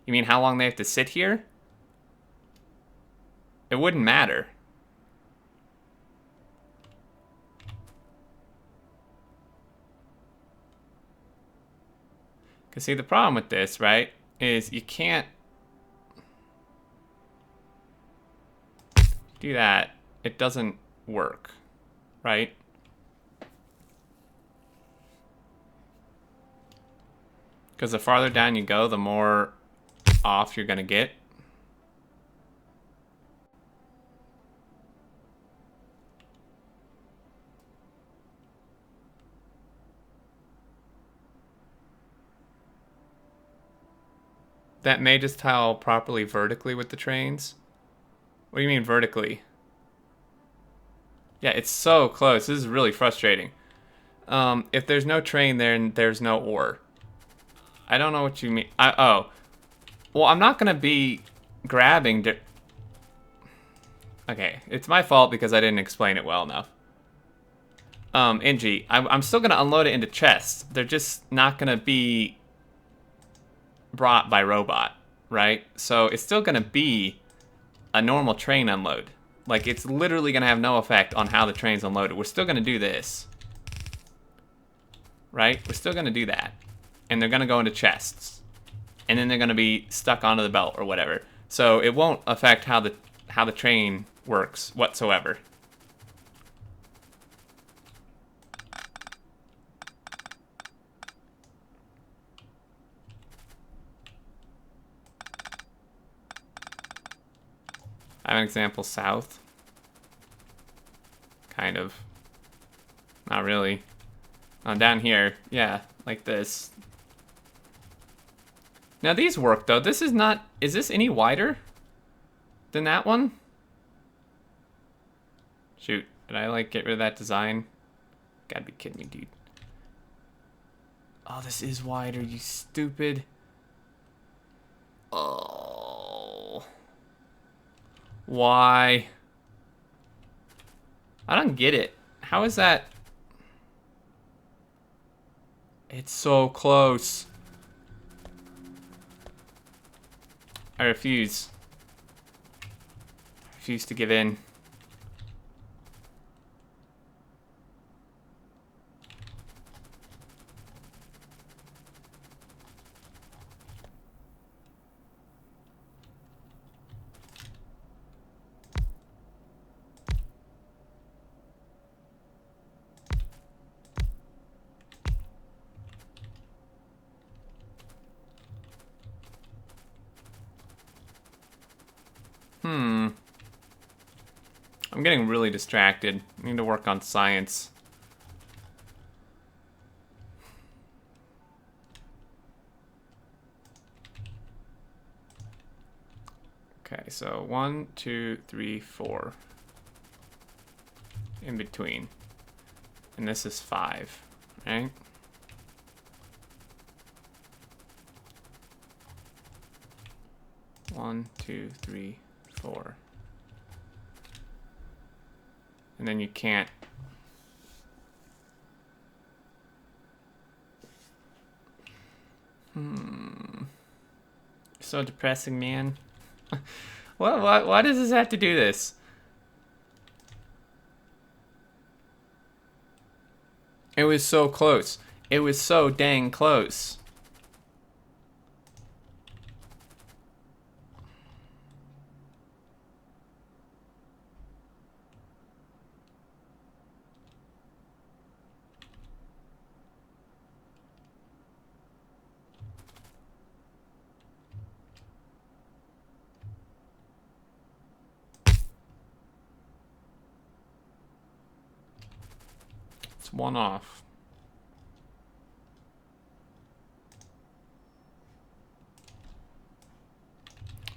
You mean how long they have to sit here? It wouldn't matter. Because see, the problem with this, right, is you can't do that. It doesn't work, right? Because the farther down you go, the more off you're going to get. That may just tile properly vertically with the trains. What do you mean vertically? Yeah, it's so close. This is really frustrating. If there's no train there, and there's no ore. I don't know what you mean. Oh. Well, I'm not gonna be grabbing... Okay, it's my fault because I didn't explain it well enough. Inji, I'm still gonna unload it into chests. They're just not gonna be brought by robot, right? So it's still gonna be a normal train unload. Like, it's literally gonna have no effect on how the train's unloaded. We're still gonna do this. Right? We're still gonna do that. And they're gonna go into chests. And then they're gonna be stuck onto the belt or whatever. So it won't affect how the train works whatsoever. I have an example south. Kind of. Not really. Down here, yeah, like this. Now these work though. This is not, is this any wider than that one? Shoot, did I like get rid of that design? Gotta be kidding me, dude. Oh, this is wider, you stupid. Oh. Why? I don't get it. How is that? It's so close. I refuse. I refuse to give in. I'm getting really distracted. I need to work on science. Okay, so 1, 2, 3, 4. In between. And this is 5, right? One, 2, 3, 4. And then you can't. So depressing, man. Why does this have to do this? It was so close. It was so dang close. It's one off.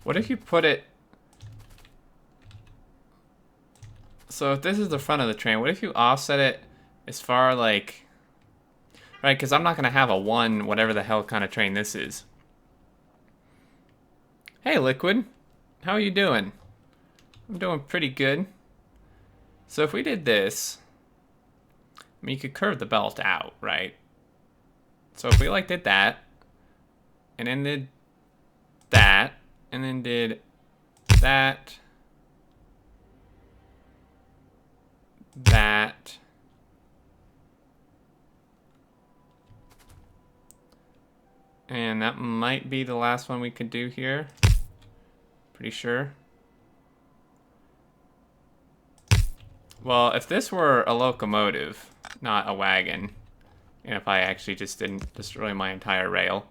What if you put it... So if this is the front of the train, what if you offset it as far like... Right, because I'm not going to have a 1, whatever the hell kind of train this is. Hey, Liquid. How are you doing? I'm doing pretty good. So if we did this... I mean, you could curve the belt out, right? So if we like did that, and then did that, and then did that, that, and that might be the last one we could do here. Pretty sure. Well, if this were a locomotive, not a wagon, and if I actually just didn't destroy my entire rail,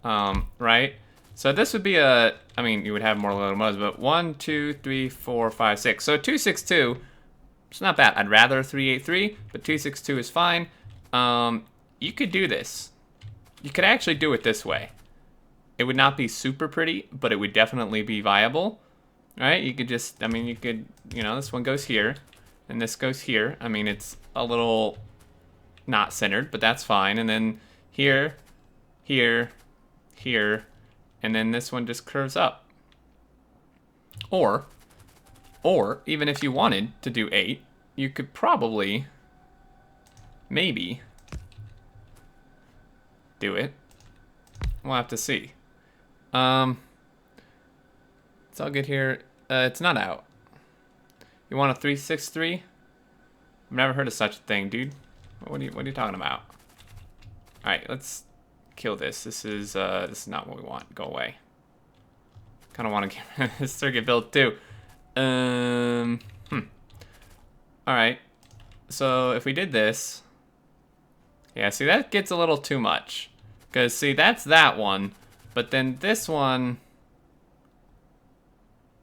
right? So this would be a, I mean, you would have more locomotives, but 1, 2, 3, 4, 5, 6. So 262, it's not bad. I'd rather 383, but 262 is fine. You could do this. You could actually do it this way. It would not be super pretty, but it would definitely be viable, right? You could just, I mean, you could, you know, this one goes here, and this goes here. I mean, it's a little not centered, but that's fine. And then here, here, here, and then this one just curves up. Or even if you wanted to do 8, you could probably, maybe, do it. We'll have to see. So I'll get here. It's not out. You want a 363? I've never heard of such a thing, dude. What are you talking about? All right, let's kill this. This is not what we want. Go away. Kind of want to get this circuit built too. All right. So if we did this, yeah. See, that gets a little too much. Cause see, that's that one, but then this one,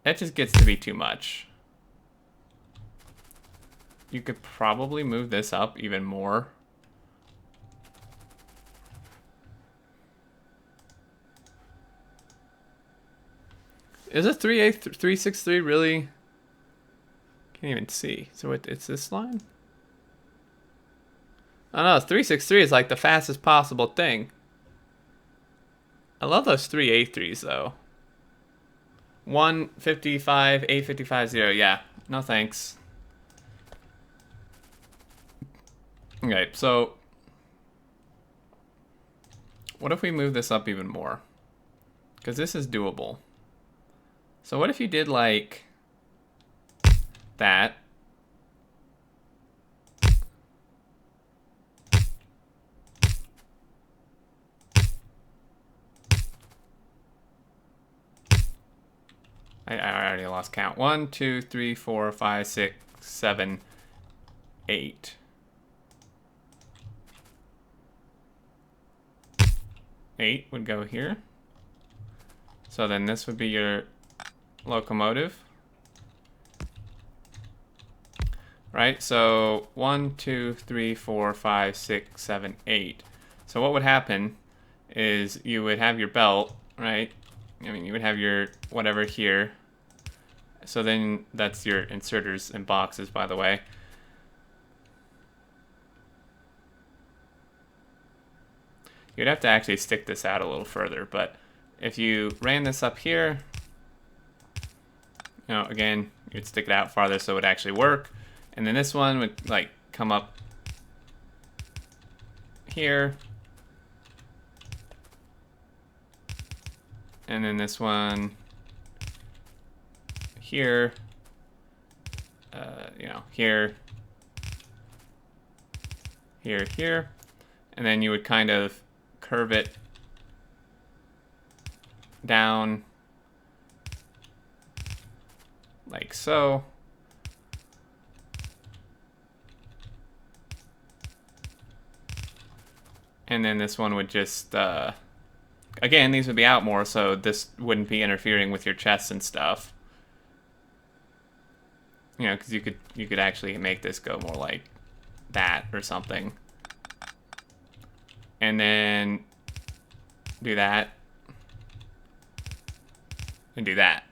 that just gets to be too much. You could probably move this up even more. Is a 363 really? Can't even see. So it's this line? Oh no, 363 is like the fastest possible thing. I love those 3A3s though. 155, 855, 0. Yeah, no thanks. Okay, so what if we move this up even more? Because this is doable. So what if you did like that? I already lost count. 1, 2, 3, 4, 5, 6, 7, 8. 8 would go here. So then this would be your locomotive. Right? So 1, 2, 3, 4, 5, 6, 7, 8. So what would happen is you would have your belt, right? I mean, you would have your whatever here. So then that's your inserters and boxes, by the way. You'd have to actually stick this out a little further, but if you ran this up here, you know, again, you'd stick it out farther so it would actually work. And then this one would like come up here. And then this one here, you know, here, here, here. And then you would kind of curve it down like so. And then this one would just, again, these would be out more, so this wouldn't be interfering with your chest and stuff. You know, because you could actually make this go more like that or something. And then do that. And do that.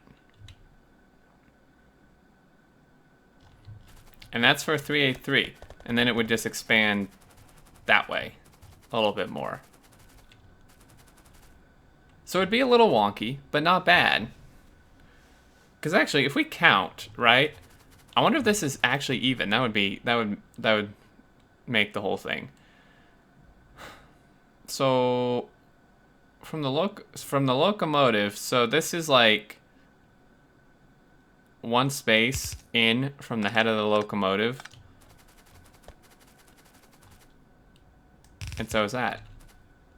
And that's for 383. And then it would just expand that way a little bit more. So it'd be a little wonky, but not bad. Because actually, if we count, right? I wonder if this is actually even. That would make the whole thing. So from the locomotive, so this is like one space in from the head of the locomotive. And so is that.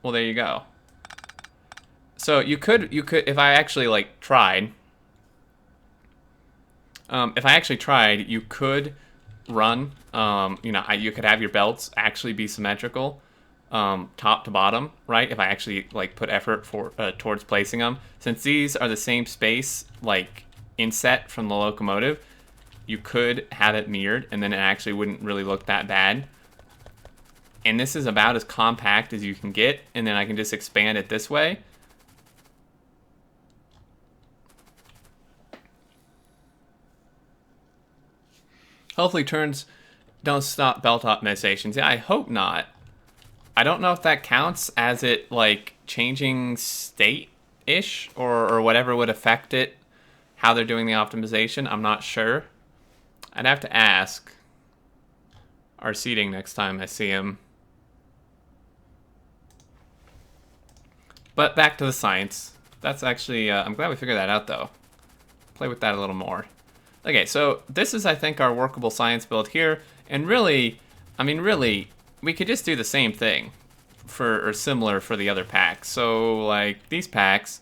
Well, there you go. So you could if I actually like tried. If I actually tried, you could run. You know, you could have your belts actually be symmetrical, top to bottom, right? If I actually like put effort towards placing them, since these are the same space, like inset from the locomotive, you could have it mirrored, and then it actually wouldn't really look that bad. And this is about as compact as you can get, and then I can just expand it this way. Hopefully turns don't stop belt optimizations. Yeah, I hope not. I don't know if that counts as it, like, changing state-ish or whatever would affect it, how they're doing the optimization. I'm not sure. I'd have to ask our seating next time I see him. But back to the science. That's actually, I'm glad we figured that out, though. Play with that a little more. Okay, so this is, I think, our workable science build here. And really, I mean, really, we could just do the same thing or similar for the other packs. So, like, these packs,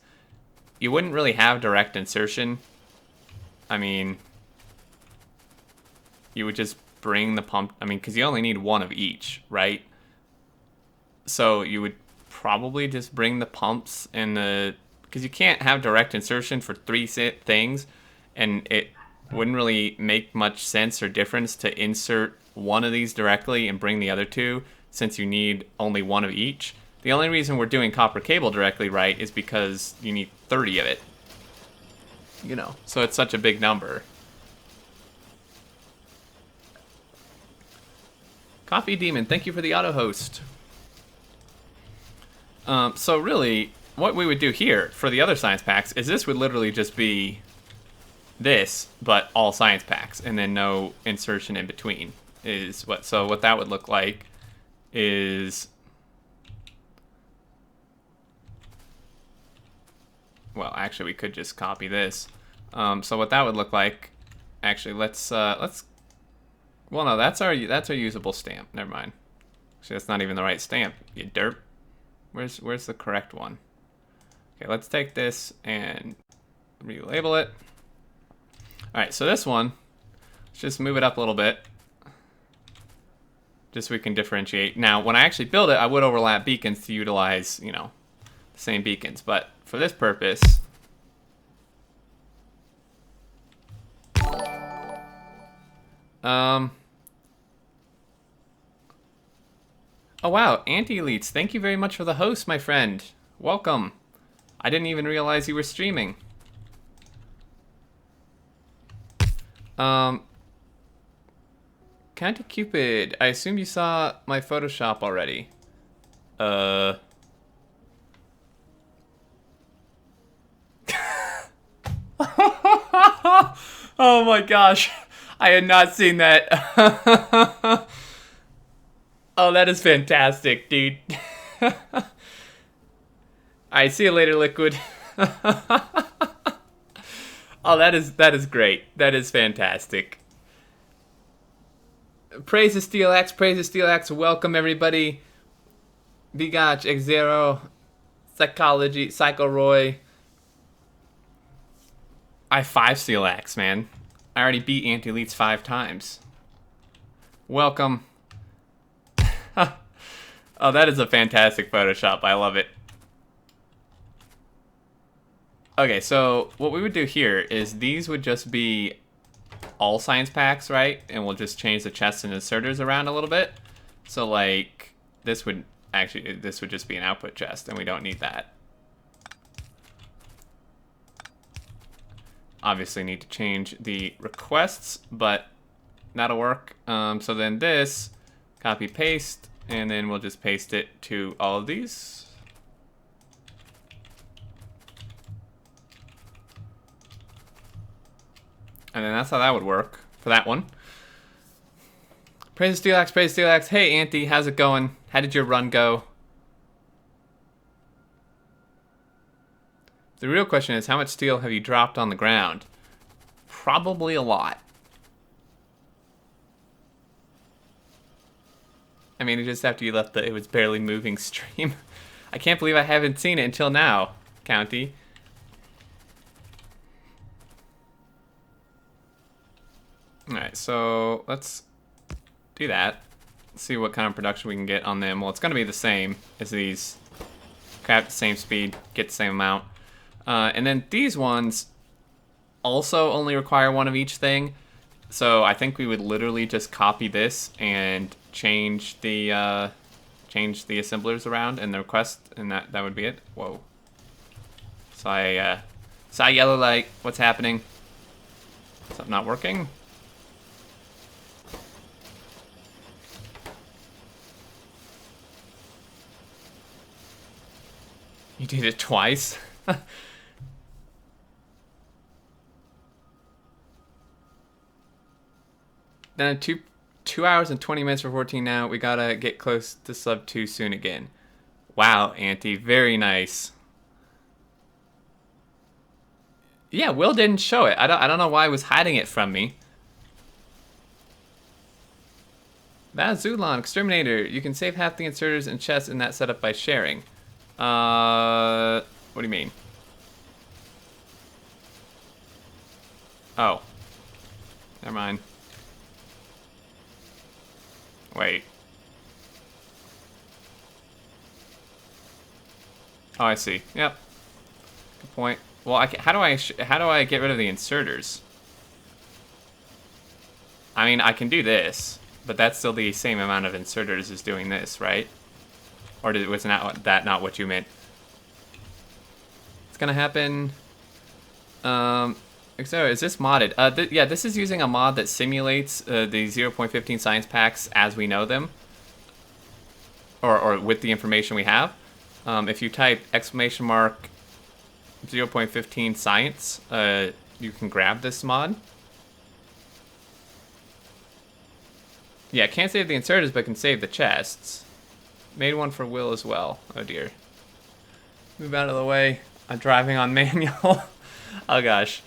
you wouldn't really have direct insertion. I mean, you would just bring the pump, I mean, because you only need one of each, right? So you would probably just bring the pumps and because you can't have direct insertion for 3 things, and it wouldn't really make much sense or difference to insert one of these directly and bring the other 2, since you need only one of each. The only reason we're doing copper cable directly, right, is because you need 30 of it. You know, so it's such a big number. Coffee Demon, thank you for the auto host. So really, what we would do here for the other science packs is this would literally just be this, but all science packs, and then no insertion in between. So what that would look like is, well, actually we could just copy this. So what that would look like, actually, let's well, no, that's our usable stamp. Never mind. Actually, that's not even the right stamp, you derp. Where's the correct one? Okay, let's take this and relabel it. All right, so this one, let's just move it up a little bit, just so we can differentiate. Now, when I actually build it, I would overlap beacons to utilize, you know, the same beacons. But for this purpose, oh wow, anti-elites, thank you very much for the host, my friend. Welcome. I didn't even realize you were streaming. Counter Cupid, I assume you saw my Photoshop already. Oh my gosh, I had not seen that. Oh, that is fantastic, dude. I see you later, Liquid. Oh, that is great. That is fantastic. Praise the SteelX, praise the SteelX. Welcome everybody. Bigach, X0, Psychology, Psycho Roy. I have 5 SteelX, man. I already beat Anti-Elites 5 times. Welcome. Oh, that is a fantastic Photoshop. I love it. Okay, so what we would do here is these would just be all science packs, right? And we'll just change the chests and inserters around a little bit. So like this would just be an output chest, and we don't need that. Obviously need to change the requests, but that'll work. So then this, copy paste, and then we'll just paste it to all of these. And then that's how that would work for that one. Praise Steelax, praise Steelax. Hey, Auntie, how's it going? How did your run go? The real question is, how much steel have you dropped on the ground? Probably a lot. I mean, it just after you left it was barely moving stream. I can't believe I haven't seen it until now, County. Alright, so let's do that. See what kind of production we can get on them. Well, it's going to be the same as these. Crap, the same speed, get the same amount. And then these ones also only require one of each thing. So I think we would literally just copy this and change the assemblers around and the request, and that would be it. Whoa. So I saw yellow light. What's happening? Something not working? You did it twice? Then 2 hours and 20 minutes for 14 now. We gotta get close to sub 2 soon again. Wow, Auntie. Very nice. Yeah, Will didn't show it. I don't know why he was hiding it from me. Zulon, Exterminator. You can save half the inserters and chests in that setup by sharing. What do you mean? Oh. Never mind. Wait. Oh, I see. Yep. Good point. Well, how do I get rid of the inserters? I mean, I can do this, but that's still the same amount of inserters as doing this, right? Or was that not what you meant? It's gonna happen. So is this modded? Yeah, this is using a mod that simulates the 0.15 science packs as we know them, or with the information we have. If you type exclamation mark 0.15 science, you can grab this mod. Yeah, can't save the inserters, but can save the chests. Made one for Will as well. Oh dear. Move out of the way. I'm driving on manual. Oh gosh.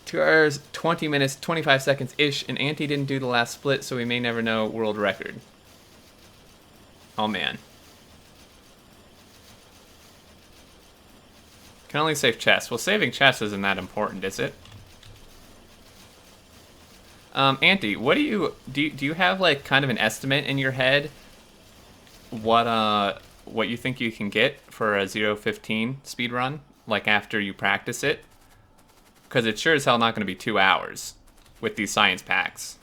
2 hours, 20 minutes, 25 seconds-ish, and Auntie didn't do the last split, so we may never know world record. Oh man. Can only save chests. Well, saving chests isn't that important, is it? Auntie, what do you have like kind of an estimate in your head what you think you can get for a 0.15 speed run, like after you practice it? Because it's sure as hell not going to be 2 hours with these science packs.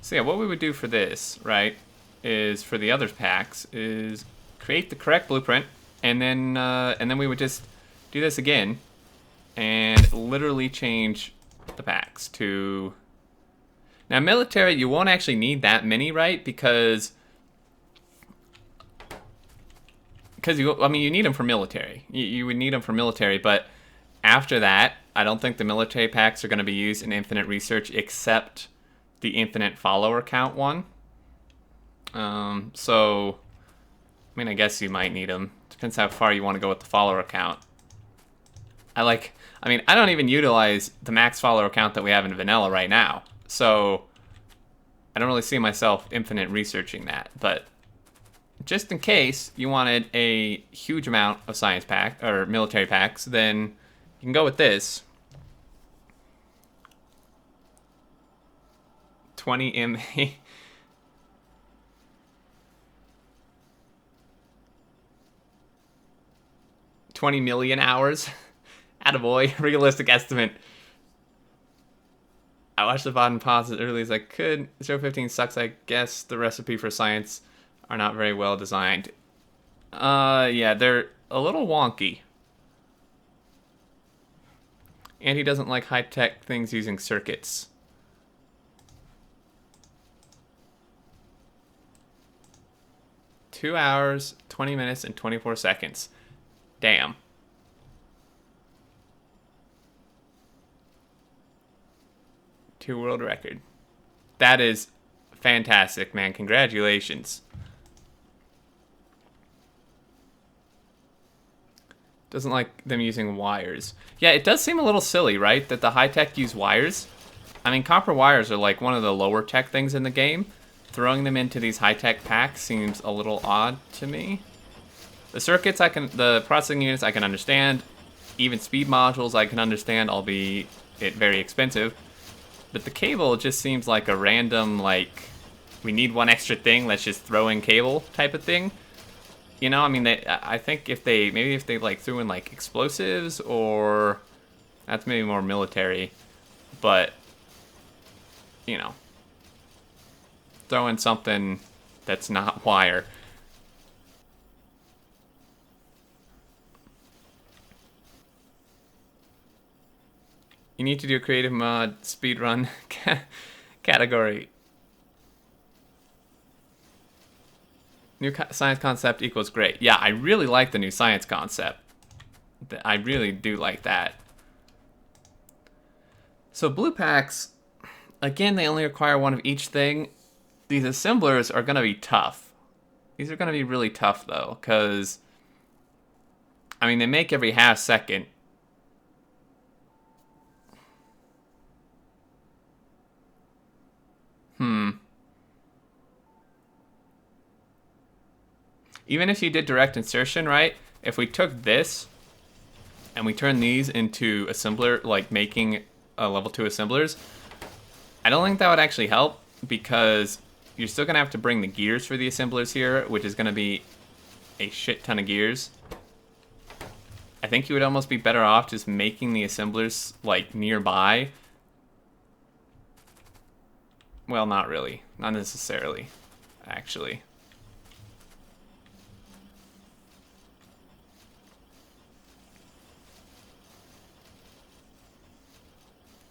So yeah, what we would do for this, right, is for the other packs, is create the correct blueprint, and then we would just do this again, and literally change the packs to... Now military, you won't actually need that many, right? Because you need them for military. You would need them for military, but after that, I don't think the military packs are going to be used in infinite research except the infinite follower count one. So, I mean, I guess you might need them. Depends how far you want to go with the follower count. I don't even utilize the max follower count that we have in vanilla right now. So, I don't really see myself infinite researching that. But just in case you wanted a huge amount of science pack or military packs, then you can go with this. 20 MA. 20 million hours. Attaboy. Realistic estimate. I watched the VOD and paused as early as I could. 0.15 sucks, I guess. The recipe for science are not very well designed. Yeah, they're a little wonky. And he doesn't like high-tech things using circuits. Two hours, 20 minutes, and 24 seconds. Damn. Two world record. That is fantastic, man. Congratulations. Doesn't like them using wires. Yeah, it does seem a little silly, right? That the high-tech use wires. I mean, copper wires are like one of the lower tech things in the game. Throwing them into these high-tech packs seems a little odd to me. The circuits, the processing units I can understand. Even speed modules I can understand, albeit very expensive. But the cable just seems like a random, like, we need one extra thing, let's just throw in cable type of thing. You know, I mean, I think if they like threw in like explosives, or that's maybe more military, but you know, throw in something that's not wire. You need to do a creative mod speedrun category. Science concept equals great. Yeah, I really like the new science concept. I really do like that. So blue packs, again, they only require one of each thing. These assemblers are going to be tough. These are going to be really tough, though, because, I mean, they make every half second. Even if you did direct insertion, right? If we took this and we turned these into assembler, like making level 2 assemblers, I don't think that would actually help, because you're still going to have to bring the gears for the assemblers here, which is going to be a shit ton of gears. I think you would almost be better off just making the assemblers, like, nearby. Well, not really. Not necessarily, actually.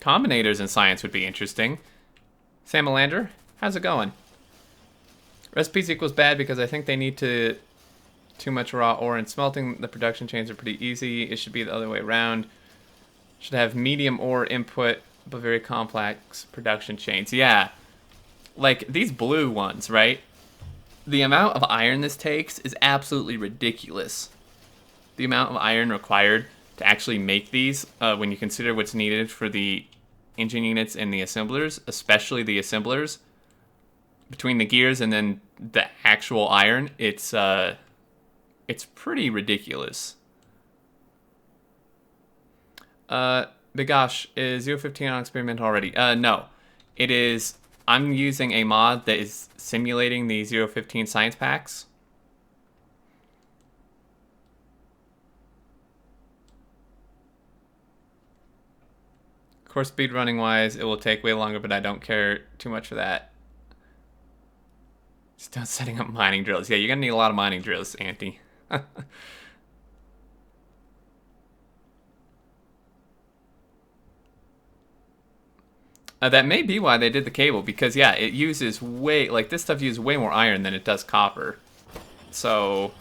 Combinators in science would be interesting. Samalander, how's it going? Recipes equals bad because I think they need too much raw ore and smelting. The production chains are pretty easy. It should be the other way around. Should have medium ore input, but very complex production chains. Yeah, like these blue ones, right? The amount of iron this takes is absolutely ridiculous. The amount of iron required to actually make these, when you consider what's needed for the engine units and the assemblers, especially the assemblers, between the gears and then the actual iron, it's pretty ridiculous. Bigosh, is 015 on experiment already? No. It is. I'm using a mod that is simulating the 015 science packs. Of course, speedrunning wise, it will take way longer, but I don't care too much for that. Start setting up mining drills. Yeah, you're gonna need a lot of mining drills, Auntie. That may be why they did the cable, because yeah, it uses way, like this stuff uses way more iron than it does copper. So,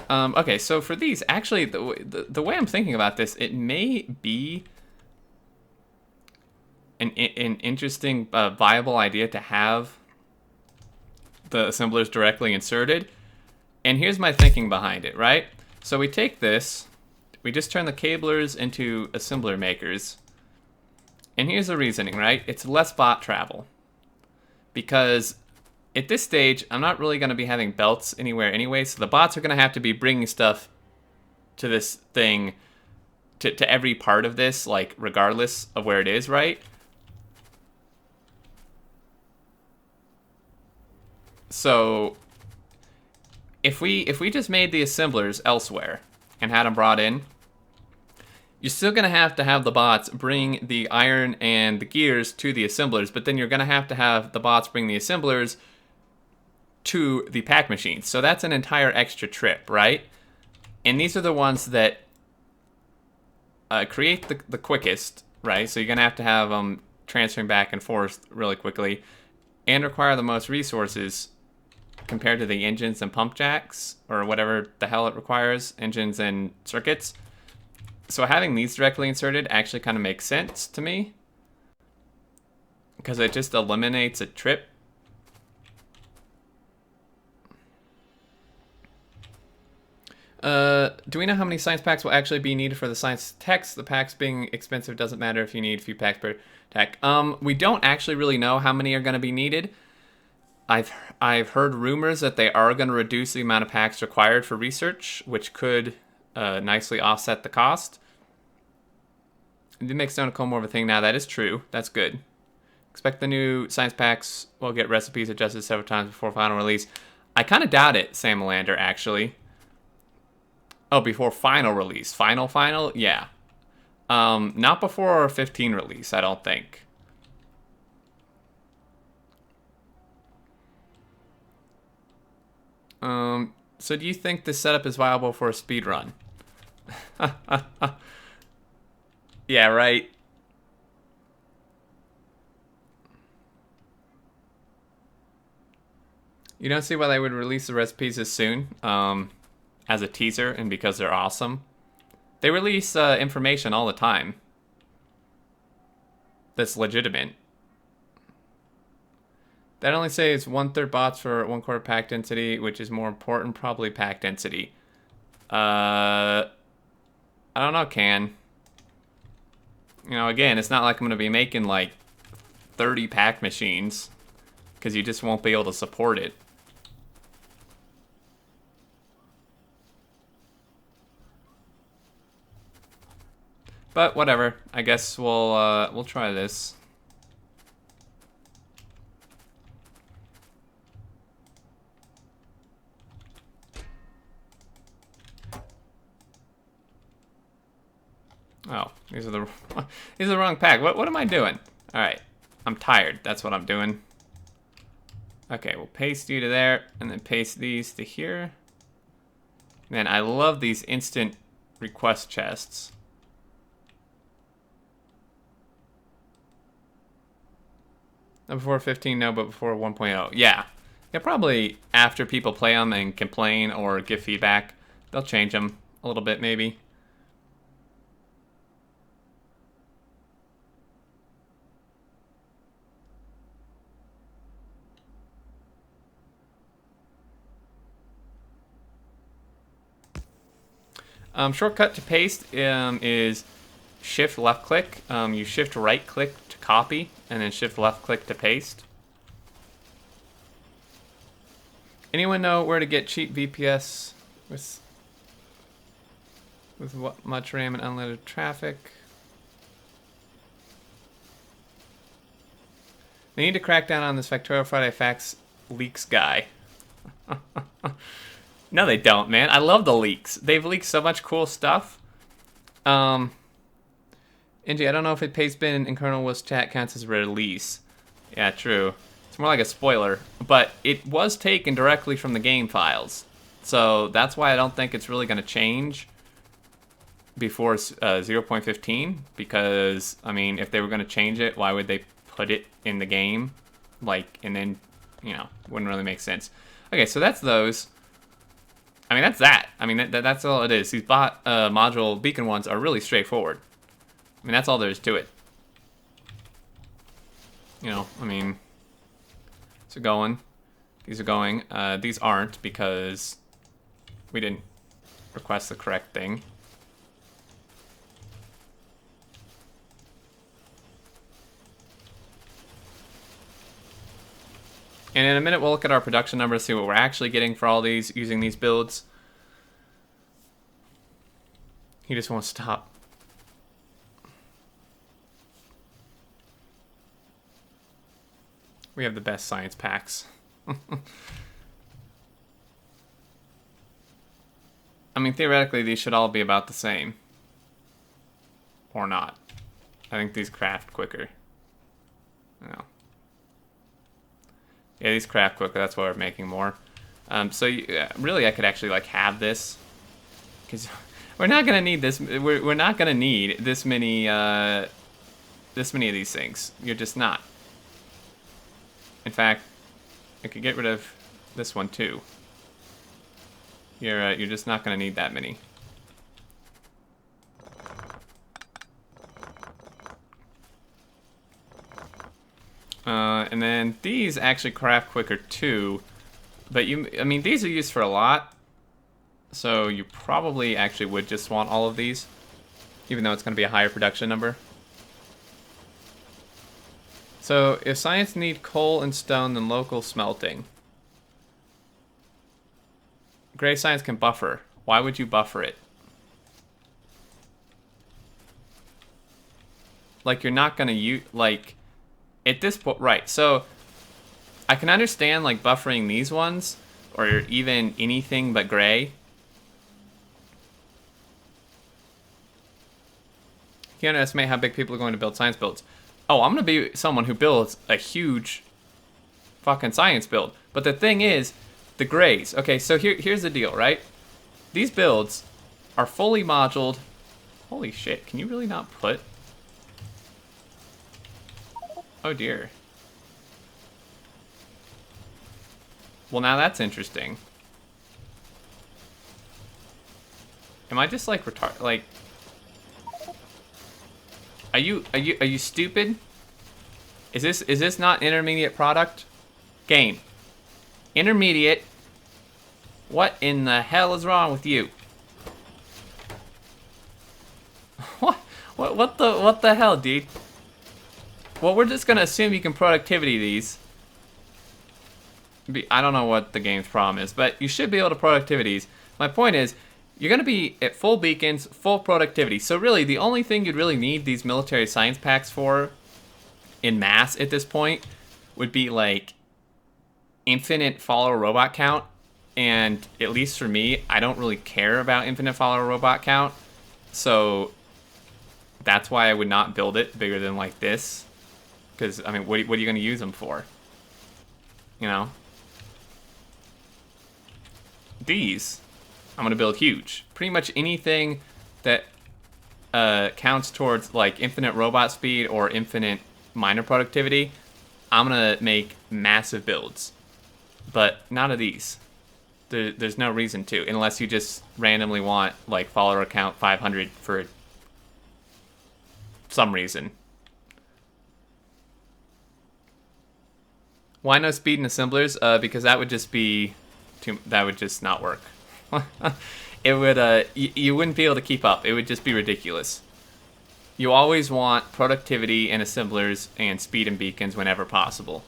okay, so for these, actually, the way I'm thinking about this, it may be an interesting, viable idea to have the assemblers directly inserted. And here's my thinking behind it, right? So we take this, we just turn the cablers into assembler makers. And here's the reasoning, right? It's less bot travel. Because at this stage, I'm not really going to be having belts anywhere anyway, so the bots are going to have to be bringing stuff to this thing, to every part of this, like, regardless of where it is, right? So, if we just made the assemblers elsewhere and had them brought in, you're still going to have the bots bring the iron and the gears to the assemblers, but then you're going to have the bots bring the assemblers to the pack machines. So that's an entire extra trip, right? And these are the ones that create the quickest, right? So you're going to have them transferring back and forth really quickly and require the most resources compared to the engines and pump jacks, or whatever the hell it requires, engines and circuits. So having these directly inserted actually kind of makes sense to me, because it just eliminates a trip. Do we know how many science packs will actually be needed for the science techs? The packs being expensive doesn't matter if you need a few packs per tech. We don't actually really know how many are going to be needed. I've heard rumors that they are going to reduce the amount of packs required for research, which could nicely offset the cost. It did make Stone Cold more of a thing now. That is true. That's good. Expect the new science packs will get recipes adjusted several times before final release. I kind of doubt it, Samalander, actually. Oh, before final release. Final? Yeah. Not before 15 release, I don't think. So do you think this setup is viable for a speed run? Yeah, right. You don't see why they would release the recipes as soon, as a teaser, and because they're awesome. They release information all the time that's legitimate. That only says 1/3 bots for 1/4 pack density, which is more important, probably pack density. I don't know, Can. You know, again, it's not like I'm going to be making like 30 pack machines, because you just won't be able to support it. But whatever. I guess we'll try this. Oh, these are the wrong pack. What am I doing? All right, I'm tired. That's what I'm doing. Okay, we'll paste you to there, and then paste these to here. Man, I love these instant request chests. Not before 15, no, but before 1.0. Yeah, probably after people play them and complain or give feedback, they'll change them a little bit, maybe. Shortcut to paste is shift left click. You shift right click to copy, and then shift left click to paste. Anyone know where to get cheap VPS with what much RAM and unlimited traffic? They need to crack down on this Factorial Friday fax leaks guy. No, they don't, man. I love the leaks. They've leaked so much cool stuff. NG, I don't know if it paste bin in kernel was chat counts as a release. Yeah, true. It's more like a spoiler, but it was taken directly from the game files. So that's why I don't think it's really going to change before 0.15, because, I mean, if they were going to change it, why would they put it in the game? Like, and then, you know, wouldn't really make sense. Okay, so that's those. I mean, that's that. I mean, that's all it is. These bot module beacon ones are really straightforward. I mean, that's all there is to it. You know, I mean, these are going. These are going. These aren't, because we didn't request the correct thing. And in a minute, we'll look at our production numbers, see what we're actually getting for all these, using these builds. He just won't stop. We have the best science packs. I mean, theoretically, these should all be about the same. Or not. I think these craft quicker. No. Yeah, these craft quicker, that's why we're making more. So really, I could actually like have this, because we're not gonna need this. We're not gonna need this many of these things. You're just not. In fact, I could get rid of this one too. You're just not gonna need that many. And then these actually craft quicker too, but I mean, these are used for a lot, so you probably actually would just want all of these, even though it's going to be a higher production number. So if science need coal and stone, then local smelting. Gray science can buffer. Why would you buffer it? Like, you're not going to use, like, at this point, right, so I can understand, like, buffering these ones, or even anything but gray. You can't estimate how big people are going to build science builds. Oh, I'm going to be someone who builds a huge fucking science build. But the thing is, the grays. Okay, so here's the deal, right? These builds are fully moduled. Holy shit, can you really not put... Oh dear. Well, now that's interesting. Am I just like retarded? Like, are you stupid? Is this not intermediate product? Game. Intermediate. What in the hell is wrong with you? What the hell, dude? Well, we're just gonna assume you can productivity these. I don't know what the game's problem is, but you should be able to productivities. My point is, you're gonna be at full beacons, full productivity. So really, the only thing you'd really need these military science packs for, in mass at this point, would be like infinite follower robot count. And at least for me, I don't really care about infinite follower robot count. So that's why I would not build it bigger than like this. Because, I mean, what are you going to use them for? You know? These, I'm going to build huge. Pretty much anything that counts towards, like, infinite robot speed or infinite miner productivity, I'm going to make massive builds. But none of these. There's no reason to, unless you just randomly want, like, follower count 500 for some reason. Why no speed in assemblers? Because that would just be that would just not work. It would you wouldn't be able to keep up. It would just be ridiculous. You always want productivity in assemblers and speed in beacons whenever possible.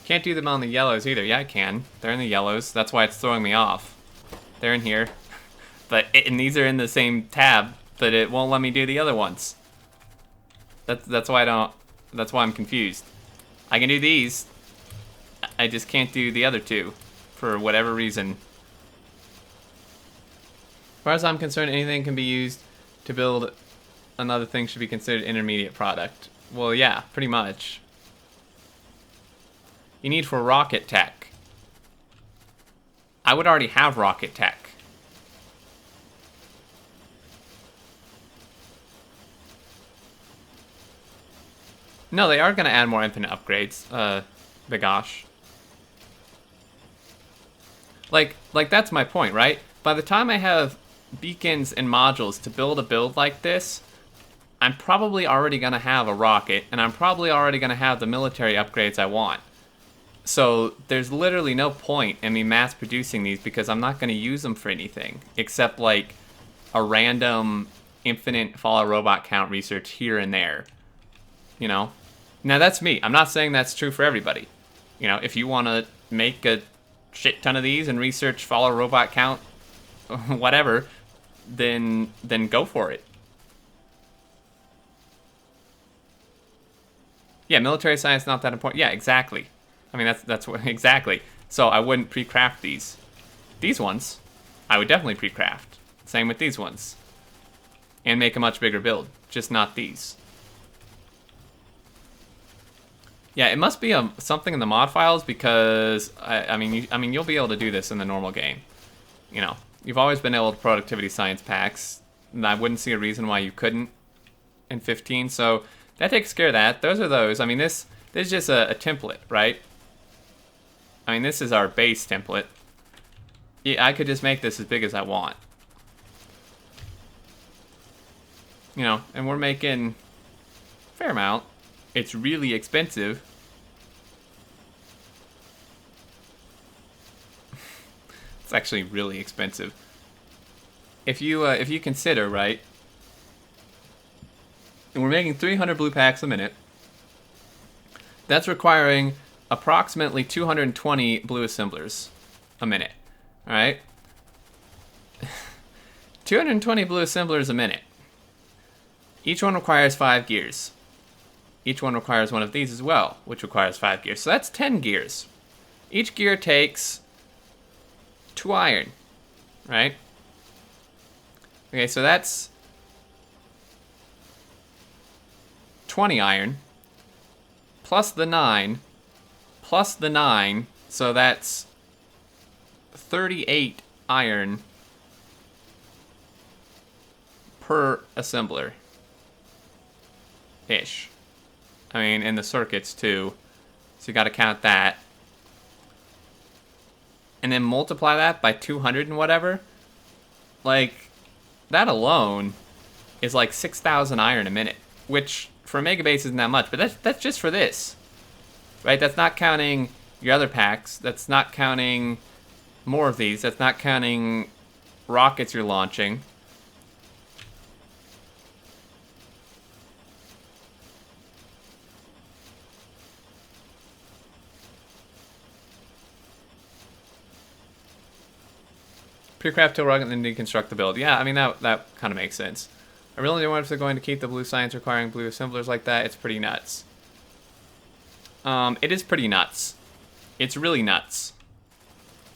Can't do them on the yellows either. Yeah, I can. They're in the yellows. That's why it's throwing me off. They're in here. And these are in the same tab, but it won't let me do the other ones. That's why I'm confused. I can do these. I just can't do the other two for whatever reason. As far as I'm concerned, anything can be used to build another thing should be considered intermediate product. Well, yeah, pretty much. You need for rocket tech. I would already have rocket tech. No, they are going to add more infinite upgrades, Bigosh. Like that's my point, right? By the time I have beacons and modules to build a build like this, I'm probably already going to have a rocket, and I'm probably already going to have the military upgrades I want. So there's literally no point in me mass producing these because I'm not going to use them for anything except like a random infinite follow robot count research here and there. You know? Now that's me. I'm not saying that's true for everybody. You know, if you want to make a shit ton of these and research follow robot count, whatever, then go for it. Yeah, military science not that important. Yeah, exactly. I mean, that's what, exactly. So I wouldn't pre-craft these. These ones, I would definitely pre-craft. Same with these ones. And make a much bigger build, just not these. Yeah, it must be something in the mod files because, I mean, you'll be able to do this in the normal game. You know, you've always been able to productivity science packs, and I wouldn't see a reason why you couldn't in 15, so that takes care of that. Those are those. I mean, this is just a template, right? I mean, this is our base template. Yeah, I could just make this as big as I want. You know, and we're making a fair amount. It's really expensive. It's actually really expensive. If you consider, right, and we're making 300 blue packs a minute, that's requiring approximately 220 blue assemblers a minute. All right? 220 blue assemblers a minute. Each one requires 5 gears. Each one requires one of these as well, which requires 5 gears. So that's 10 gears. Each gear takes 2 iron, right? Okay, so that's 20 iron, plus the 9, plus the 9, so that's 38 iron per assembler. Ish. I mean, and the circuits too. So you got to count that. And then multiply that by 200 and whatever. Like, that alone is like 6,000 iron a minute. Which, for a megabase isn't that much. But that's just for this. Right? That's not counting your other packs. That's not counting more of these. That's not counting rockets you're launching. Pre-craft till rocket and then deconstruct the build. Yeah, I mean, that kind of makes sense. I really don't know if they're going to keep the blue science requiring blue assemblers like that. It's pretty nuts. It is pretty nuts. It's really nuts.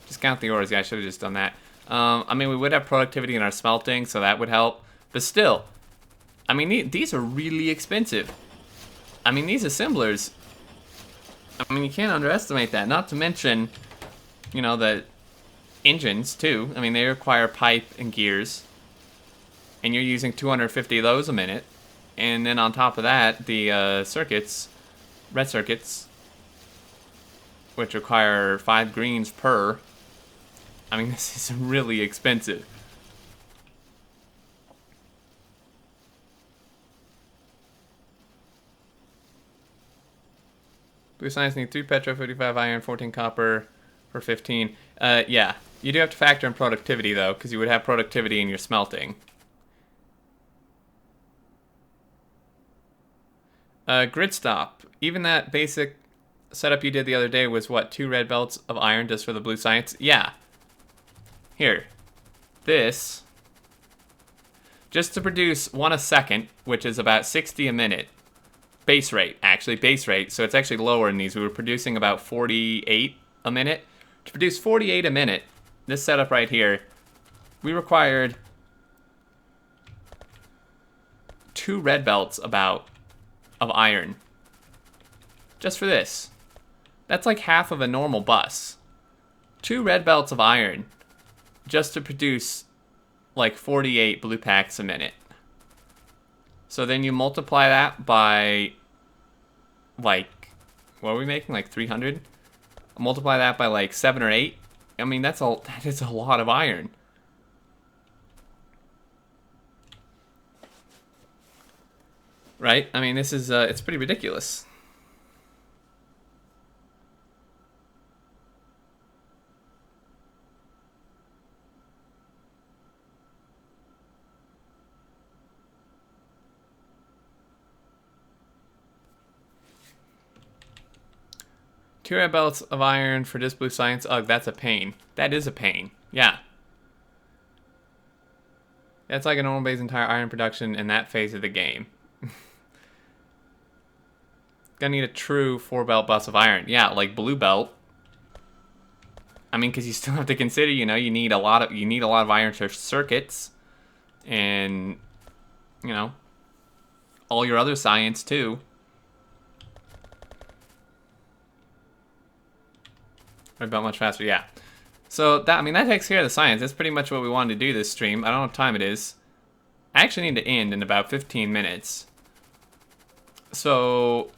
Just count the ores. Yeah, I should have just done that. I mean, we would have productivity in our smelting, so that would help. But still, I mean, these are really expensive. I mean, these assemblers, I mean, you can't underestimate that. Not to mention, you know, the engines, too. I mean, they require pipe and gears. And you're using 250 of those a minute. And then on top of that, the circuits, red circuits, which require 5 greens per. I mean, this is really expensive. Blue science need 3 petro, 55 iron, 14 copper for 15. Yeah, you do have to factor in productivity, though, because you would have productivity in your smelting. Grid stop. Even that basic setup you did the other day was, what, 2 red belts of iron just for the blue science? Yeah. Here. This. Just to produce 1 a second, which is about 60 a minute. Base rate, actually, base rate. So it's actually lower in these. We were producing about 48 a minute. To produce 48 a minute, this setup right here, we required 2 red belts about of iron. Just for this. That's like half of a normal bus. 2 red belts of iron just to produce like 48 blue packs a minute. So then you multiply that by, like, what are we making? Like 300? Multiply that by like 7 or 8. I mean, that is a lot of iron. Right? I mean, this is, it's pretty ridiculous. Two red belts of iron for this blue science. Ugh, that's a pain. That is a pain. Yeah. That's like a normal base entire iron production in that phase of the game. Gonna need a true 4-belt bus of iron. Yeah, like blue belt. I mean, because you still have to consider, you know, you need a lot of iron circuits, and you know, all your other science too. Red belt much faster, yeah. So that, I mean, that takes care of the science. That's pretty much what we wanted to do this stream. I don't know what time it is. I actually need to end in about 15 minutes. So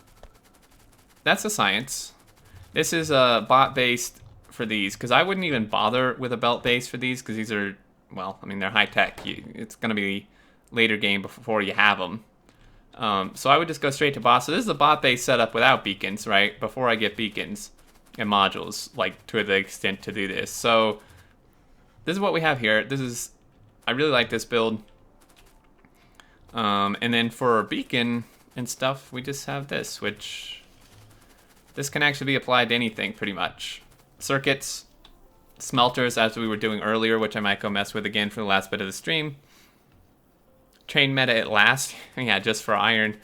that's the science. This is bot-based for these, because I wouldn't even bother with a belt base for these, because these are, well, I mean, they're high-tech. It's going to be later game before you have them. So I would just go straight to bot. So this is a bot-based setup without beacons, right? Before I get beacons and modules, like, to the extent to do this. So this is what we have here. This is, I really like this build. And then for beacon and stuff, we just have this, which this can actually be applied to anything pretty much. Circuits, smelters, as we were doing earlier, which I might go mess with again for the last bit of the stream. Train meta at last. Yeah, just for iron.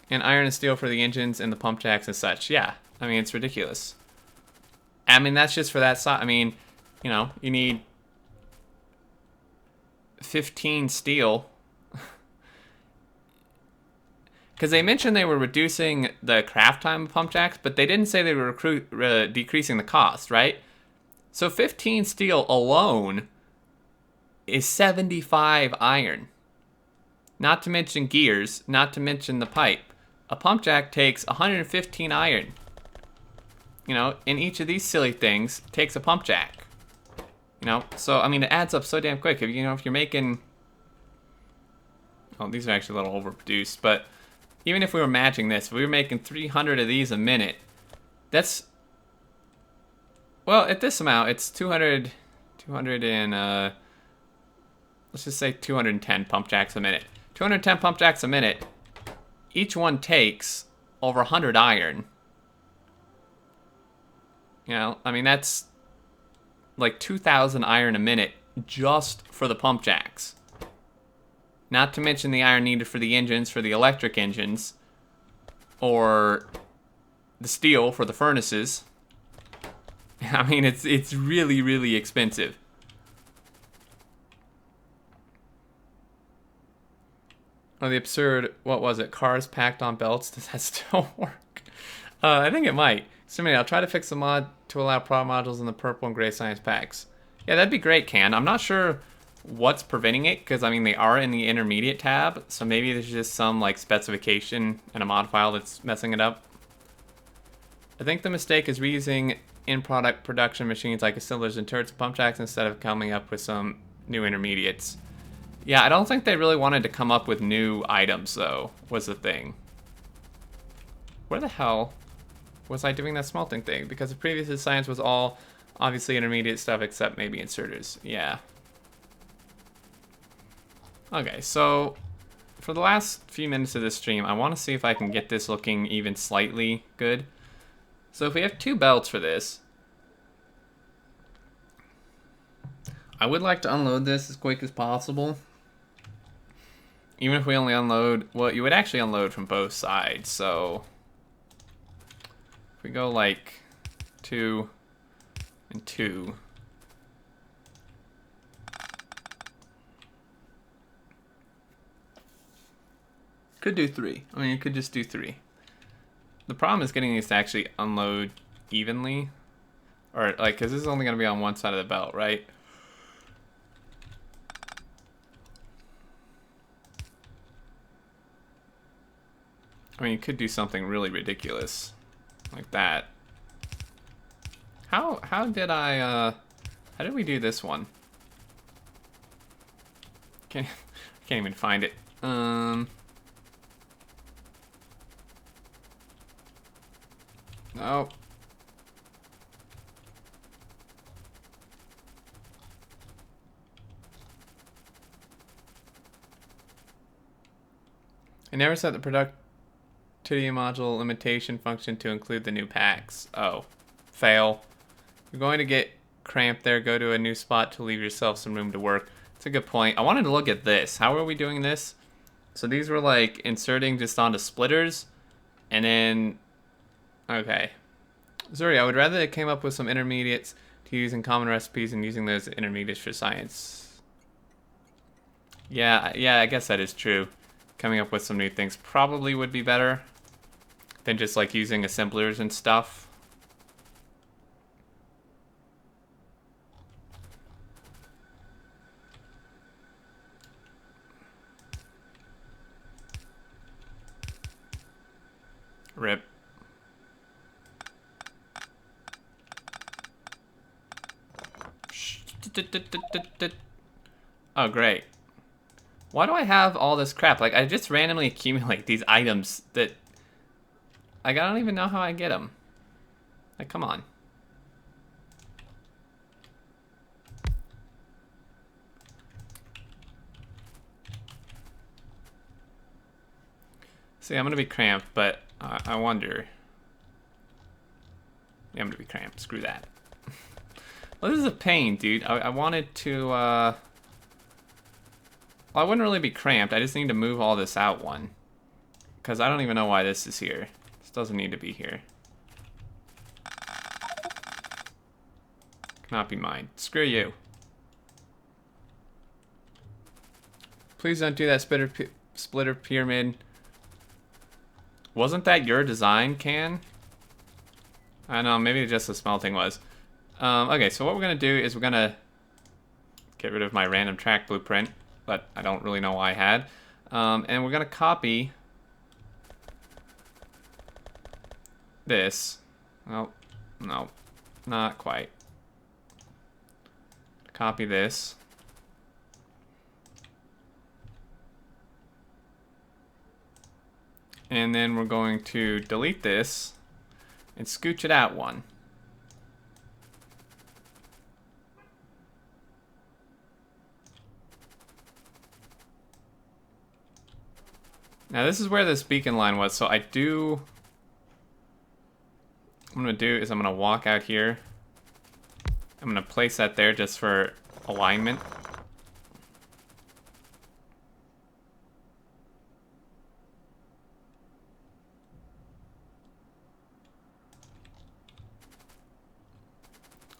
And iron and steel for the engines and the pump jacks and such. Yeah, I mean, it's ridiculous. I mean, that's just for that side. I mean, you know, you need 15 steel. Because they mentioned they were reducing the craft time of pump jacks, but they didn't say they were decreasing the cost, right? So 15 steel alone is 75 iron. Not to mention gears, not to mention the pipe. A pump jack takes 115 iron. You know, and each of these silly things takes a pump jack. You know, so, I mean, it adds up so damn quick. If, you know, if you're making... Oh, these are actually a little overproduced, but even if we were matching this, if we were making 300 of these a minute, that's... Well, at this amount, it's 200 and, let's just say 210 pump jacks a minute. 210 pump jacks a minute. Each one takes over 100 iron. You know, I mean, that's like 2,000 iron a minute just for the pump jacks. Not to mention the iron needed for the engines, for the electric engines, or the steel for the furnaces. I mean, it's really, really expensive. Oh, the absurd, what was it? Cars packed on belts? Does that still work? I think it might. Somebody, I'll try to fix the mod to allow Pro modules in the purple and gray science packs. Yeah, that'd be great, Can. I'm not sure what's preventing it, because, I mean, they are in the intermediate tab, so maybe there's just some, like, specification in a mod file that's messing it up. I think the mistake is reusing in-product production machines like assemblers and turrets and pump jacks instead of coming up with some new intermediates. Yeah, I don't think they really wanted to come up with new items, though, was the thing. Where the hell was I doing that smelting thing? Because the previous science was all obviously intermediate stuff except maybe inserters. Yeah. Okay, so for the last few minutes of this stream, I want to see if I can get this looking even slightly good. So if we have 2 belts for this, I would like to unload this as quick as possible. Even if we only unload, well, you would actually unload from both sides, so if we go like 2 and 2. Could do 3. I mean, you could just do 3. The problem is getting these to actually unload evenly. Or, like, because this is only going to be on one side of the belt, right? I mean, you could do something really ridiculous. Like that. How did I, how did we do this one? Can't even find it. No. I never set the productivity module limitation function to include the new packs. Oh, fail. You're going to get cramped there. Go to a new spot to leave yourself some room to work. That's a good point. I wanted to look at this. How are we doing this? So these were like inserting just onto splitters. And then, okay. Zuri, I would rather they came up with some intermediates to use in common recipes and using those intermediates for science. Yeah, I guess that is true. Coming up with some new things probably would be better than just like using assemblers and stuff. Rip. Oh, great. Why do I have all this crap? Like, I just randomly accumulate these items that... Like, I don't even know how I get them. Like, come on. See, I'm gonna be cramped, but I wonder... Yeah, I'm gonna be cramped. Screw that. Well, this is a pain, dude. I wanted to, well, I wouldn't really be cramped. I just need to move all this out one. Because I don't even know why this is here. This doesn't need to be here. Cannot be mine. Screw you. Please don't do that splitter pyramid. Wasn't that your design, Can? I don't know, maybe just the smelting was. Okay, so what we're going to do is we're going to Get rid of my random track blueprint, but I don't really know why I had. And we're gonna copy this. Oh, no, not quite. Copy this. And then we're going to delete this and scooch it out one. Now this is where this beacon line was, so what I'm gonna do is I'm gonna walk out here. I'm gonna place that there just for alignment.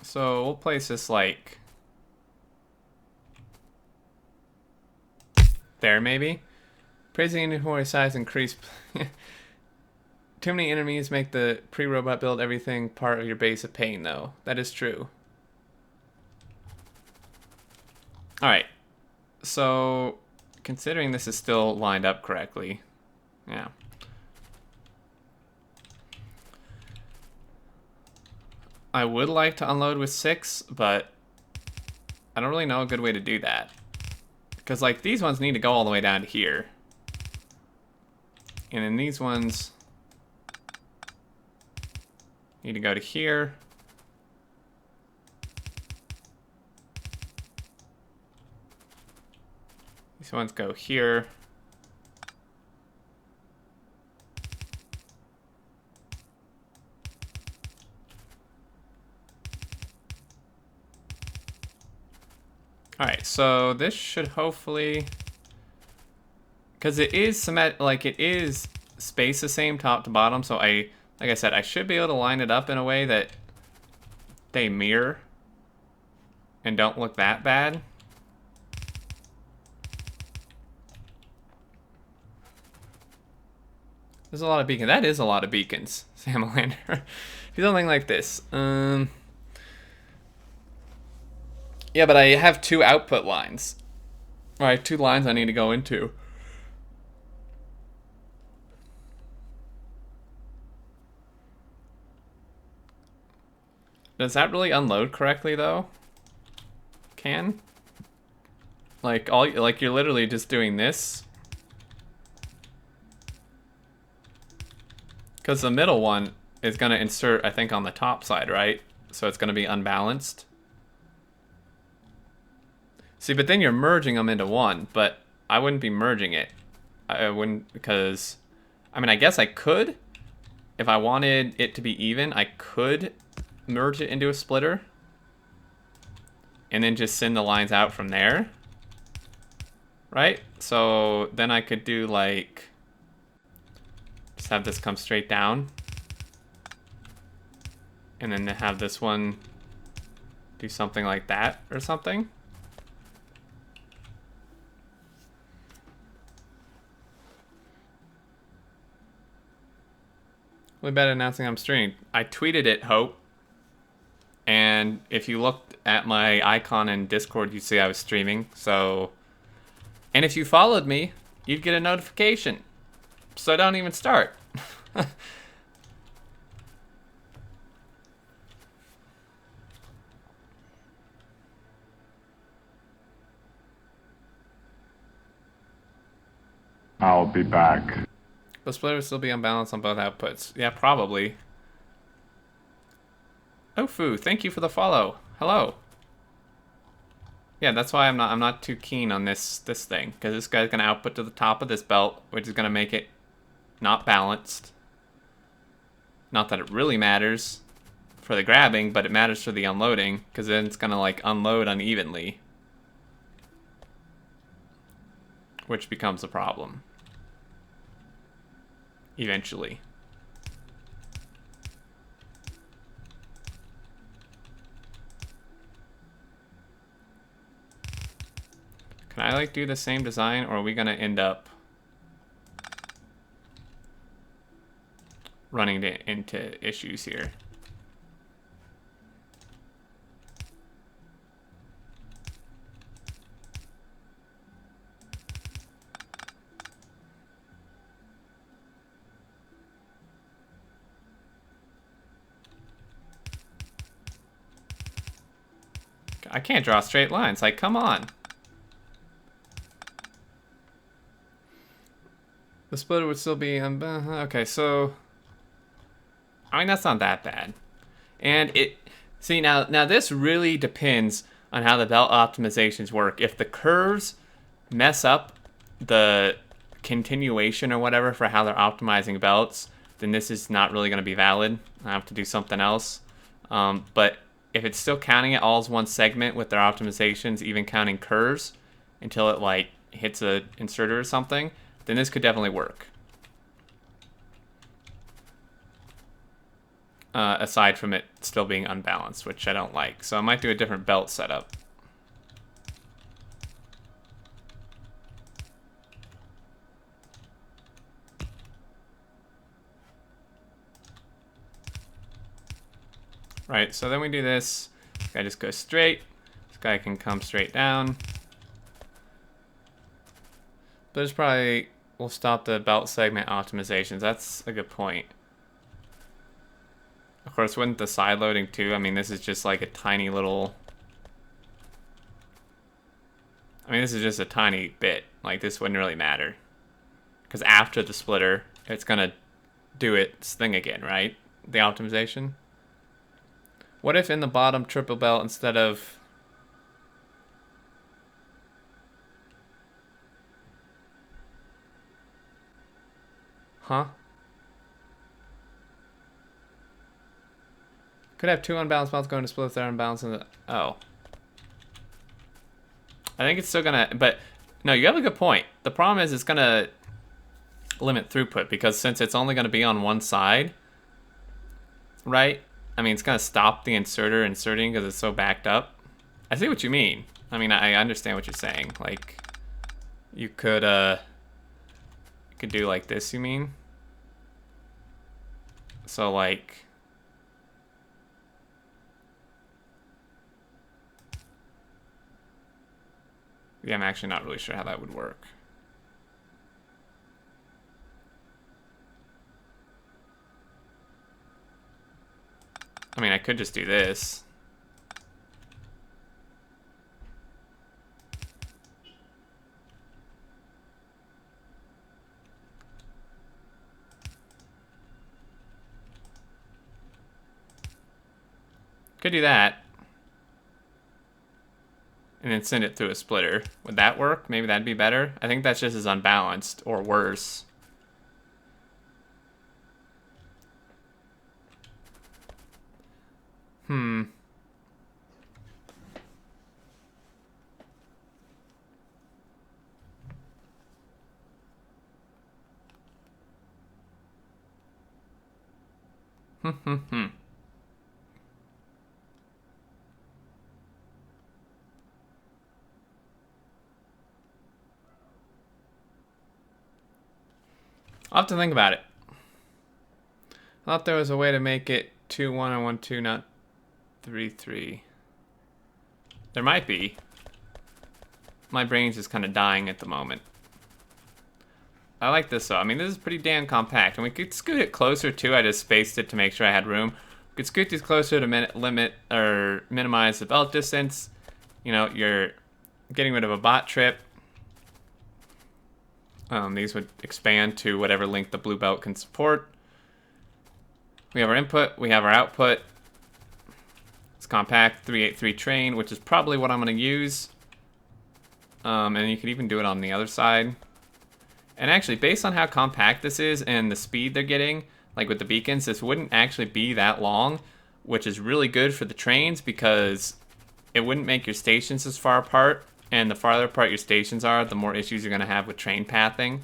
So we'll place this like there maybe. Praising inventory size increase. Too many enemies make the pre-robot build everything part of your base of pain, though. That is true. Alright. So, considering this is still lined up correctly. Yeah. I would like to unload with 6, but I don't really know a good way to do that. Because, like, these ones need to go all the way down to here. And then these ones need to go to here. These ones go here. Alright, so this should hopefully... Because it is like it is spaced the same top to bottom, so like I said, I should be able to line it up in a way that they mirror and don't look that bad. There's a lot of beacons. That is a lot of beacons, Samalander. Do something like this. Yeah, but I have 2 output lines. All right, 2 lines I need to go into. Does that really unload correctly though? Can? Like you're literally just doing this. Because the middle one is gonna insert, I think, on the top side, right? So it's gonna be unbalanced. See, but then you're merging them into one, but I wouldn't be merging it. I wouldn't, because, I mean, I guess I could. If I wanted it to be even, I could merge it into a splitter and then just send the lines out from there, right? So then I could do like just have this come straight down and then have this one do something like that or something. Really bad announcing I'm streaming. I tweeted it, Hope. And if you looked at my icon in Discord, you'd see I was streaming. So, and if you followed me, you'd get a notification. So don't even start. I'll be back. The splitter will still be unbalanced on both outputs. Yeah, probably. Ofu, thank you for the follow. Hello. Yeah, that's why I'm not too keen on this thing, because this guy's gonna output to the top of this belt, which is gonna make it not balanced. Not that it really matters for the grabbing, but it matters for the unloading, because then it's gonna like unload unevenly, which becomes a problem eventually. Can I like do the same design, or are we gonna end up running into issues here? I can't draw straight lines. Like, come on. The splitter would still be... okay, so... I mean, that's not that bad. And it... See, now this really depends on how the belt optimizations work. If the curves mess up the continuation or whatever for how they're optimizing belts, then this is not really going to be valid. I have to do something else. But if it's still counting it all as one segment with their optimizations, even counting curves until it like hits a inserter or something, then this could definitely work. Aside from it still being unbalanced, which I don't like. So I might do a different belt setup. Right, so then we do this. This guy just goes straight. This guy can come straight down. But it's probably... We'll stop the belt segment optimizations. That's a good point. Of course, wouldn't the side loading too? I mean, this is just like a tiny little... I mean, this is just a tiny bit. Like, this wouldn't really matter. Because after the splitter, it's going to do its thing again, right? The optimization. What if in the bottom triple belt instead of... Huh? Could have two unbalanced belts going to split if they're unbalanced in the... Oh. I think it's still gonna... But, no, you have a good point. The problem is it's gonna limit throughput because since it's only gonna be on one side, right? I mean, it's gonna stop the inserter inserting because it's so backed up. I see what you mean. I mean, I understand what you're saying. Like, you could do like this, you mean? So, like... Yeah, I'm actually not really sure how that would work. I mean, I could just do this. Could do that. And then send it through a splitter. Would that work? Maybe that'd be better. I think that's just as unbalanced or worse. Hmm. I'll have to think about it. I thought there was a way to make it 2-1 and 1-2, not 3-3. There might be. My brain's just kind of dying at the moment. I like this though. I mean, this is pretty damn compact. And we could scoot it closer too. I just spaced it to make sure I had room. We could scoot these closer to limit or minimize the belt distance. You know, you're getting rid of a bot trip. These would expand to whatever length the blue belt can support. We have our input, we have our output. It's compact 383 train, which is probably what I'm going to use. And you could even do it on the other side. And actually, based on how compact this is and the speed they're getting, like with the beacons, this wouldn't actually be that long, which is really good for the trains because it wouldn't make your stations as far apart. And the farther apart your stations are, the more issues you're going to have with train pathing.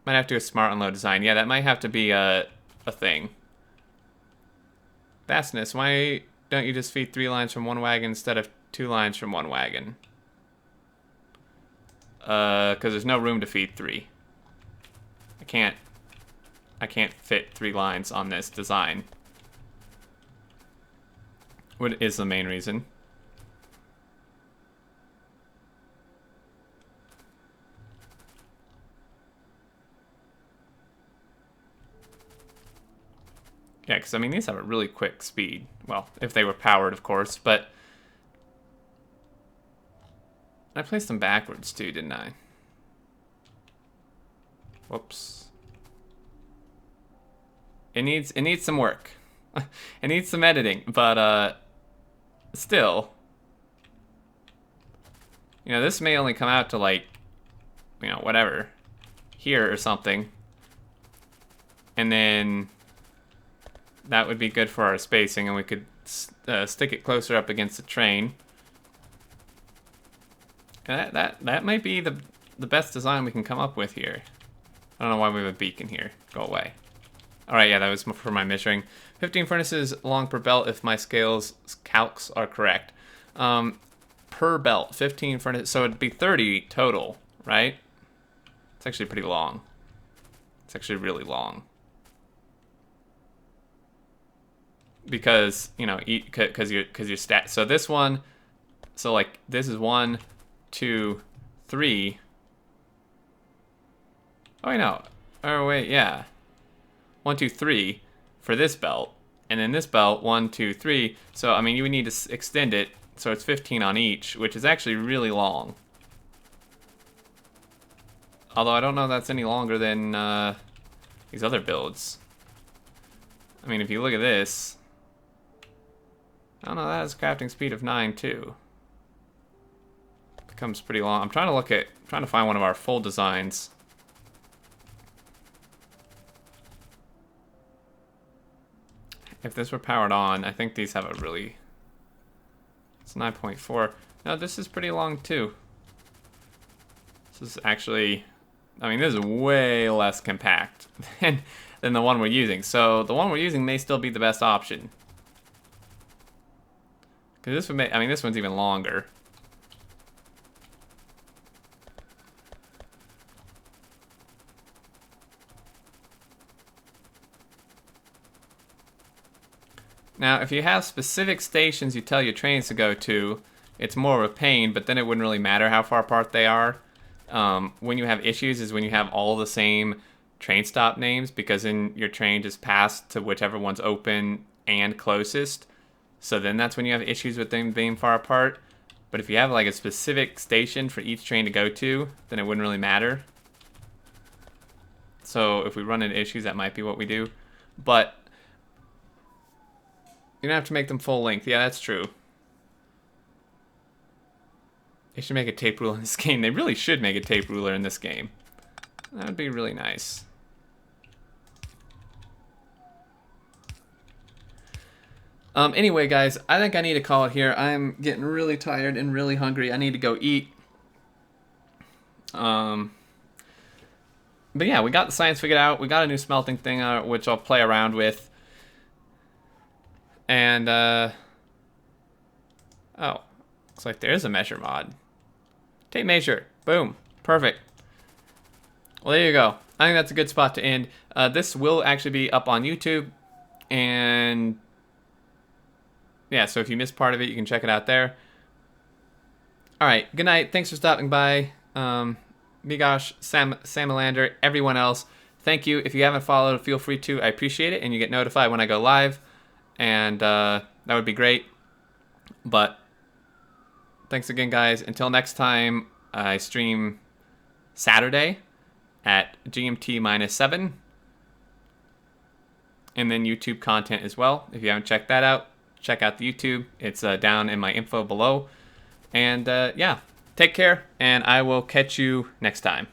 Might have to do a smart unload design. Yeah, that might have to be a thing. Fastness, why don't you just feed 3 lines from one wagon instead of 2 lines from one wagon? Because there's no room to feed 3. I can't fit 3 lines on this design. What is the main reason? Yeah, because I mean, these have a really quick speed. Well, if they were powered, of course, but I placed them backwards too, didn't I? Whoops. It needs some work. It needs some editing, but still, you know, this may only come out to like, you know, whatever, here or something, and then that would be good for our spacing, and we could stick it closer up against the train. And that might be the best design we can come up with here. I don't know why we have a beacon here. Go away. All right, yeah, that was for my measuring. 15 furnaces long per belt if my calcs are correct. Per belt, 15 furnaces, so it'd be 30 total, right? It's actually pretty long. It's actually really long. Because, you know, because you're stat. So this one, so like this is 1, 2, 3. Oh, wait, no. Oh, wait, yeah. 1, 2, 3 for this belt. And then this belt, 1, 2, 3. So, I mean, you would need to extend it so it's 15 on each, which is actually really long. Although I don't know if that's any longer than these other builds. I mean, if you look at this, I don't know, that has a crafting speed of 9 too. Becomes pretty long. I'm trying to find one of our full designs. If this were powered on, I think these have a really... It's 9.4. No, this is pretty long too. This is actually... I mean, this is way less compact than the one we're using. So the one we're using may still be the best option. Because this would make... I mean, this one's even longer. Now, if you have specific stations you tell your trains to go to, it's more of a pain, but then it wouldn't really matter how far apart they are. When you have issues is when you have all the same train stop names, because then your train just passed to whichever one's open and closest. So then that's when you have issues with them being far apart. But if you have like a specific station for each train to go to, then it wouldn't really matter. So if we run into issues, that might be what we do. But you don't have to make them full length. Yeah, that's true. They should make a tape ruler in this game. They really should make a tape ruler in this game. That would be really nice. Anyway, guys, I think I need to call it here. I'm getting really tired and really hungry. I need to go eat. But yeah, we got the science figured out. We got a new smelting thing, which I'll play around with. And, oh, looks like there is a measure mod. Tape measure. Boom. Perfect. Well, there you go. I think that's a good spot to end. This will actually be up on YouTube. And, yeah, so if you missed part of it, you can check it out there. All right. Good night. Thanks for stopping by. Migosh, Samalander, everyone else. Thank you. If you haven't followed, feel free to. I appreciate it. And you get notified when I go live. And that would be great. But thanks again, guys. Until next time, I stream Saturday at GMT -7. And then YouTube content as well. If you haven't checked that out, check out the YouTube. It's down in my info below. And yeah, take care. And I will catch you next time.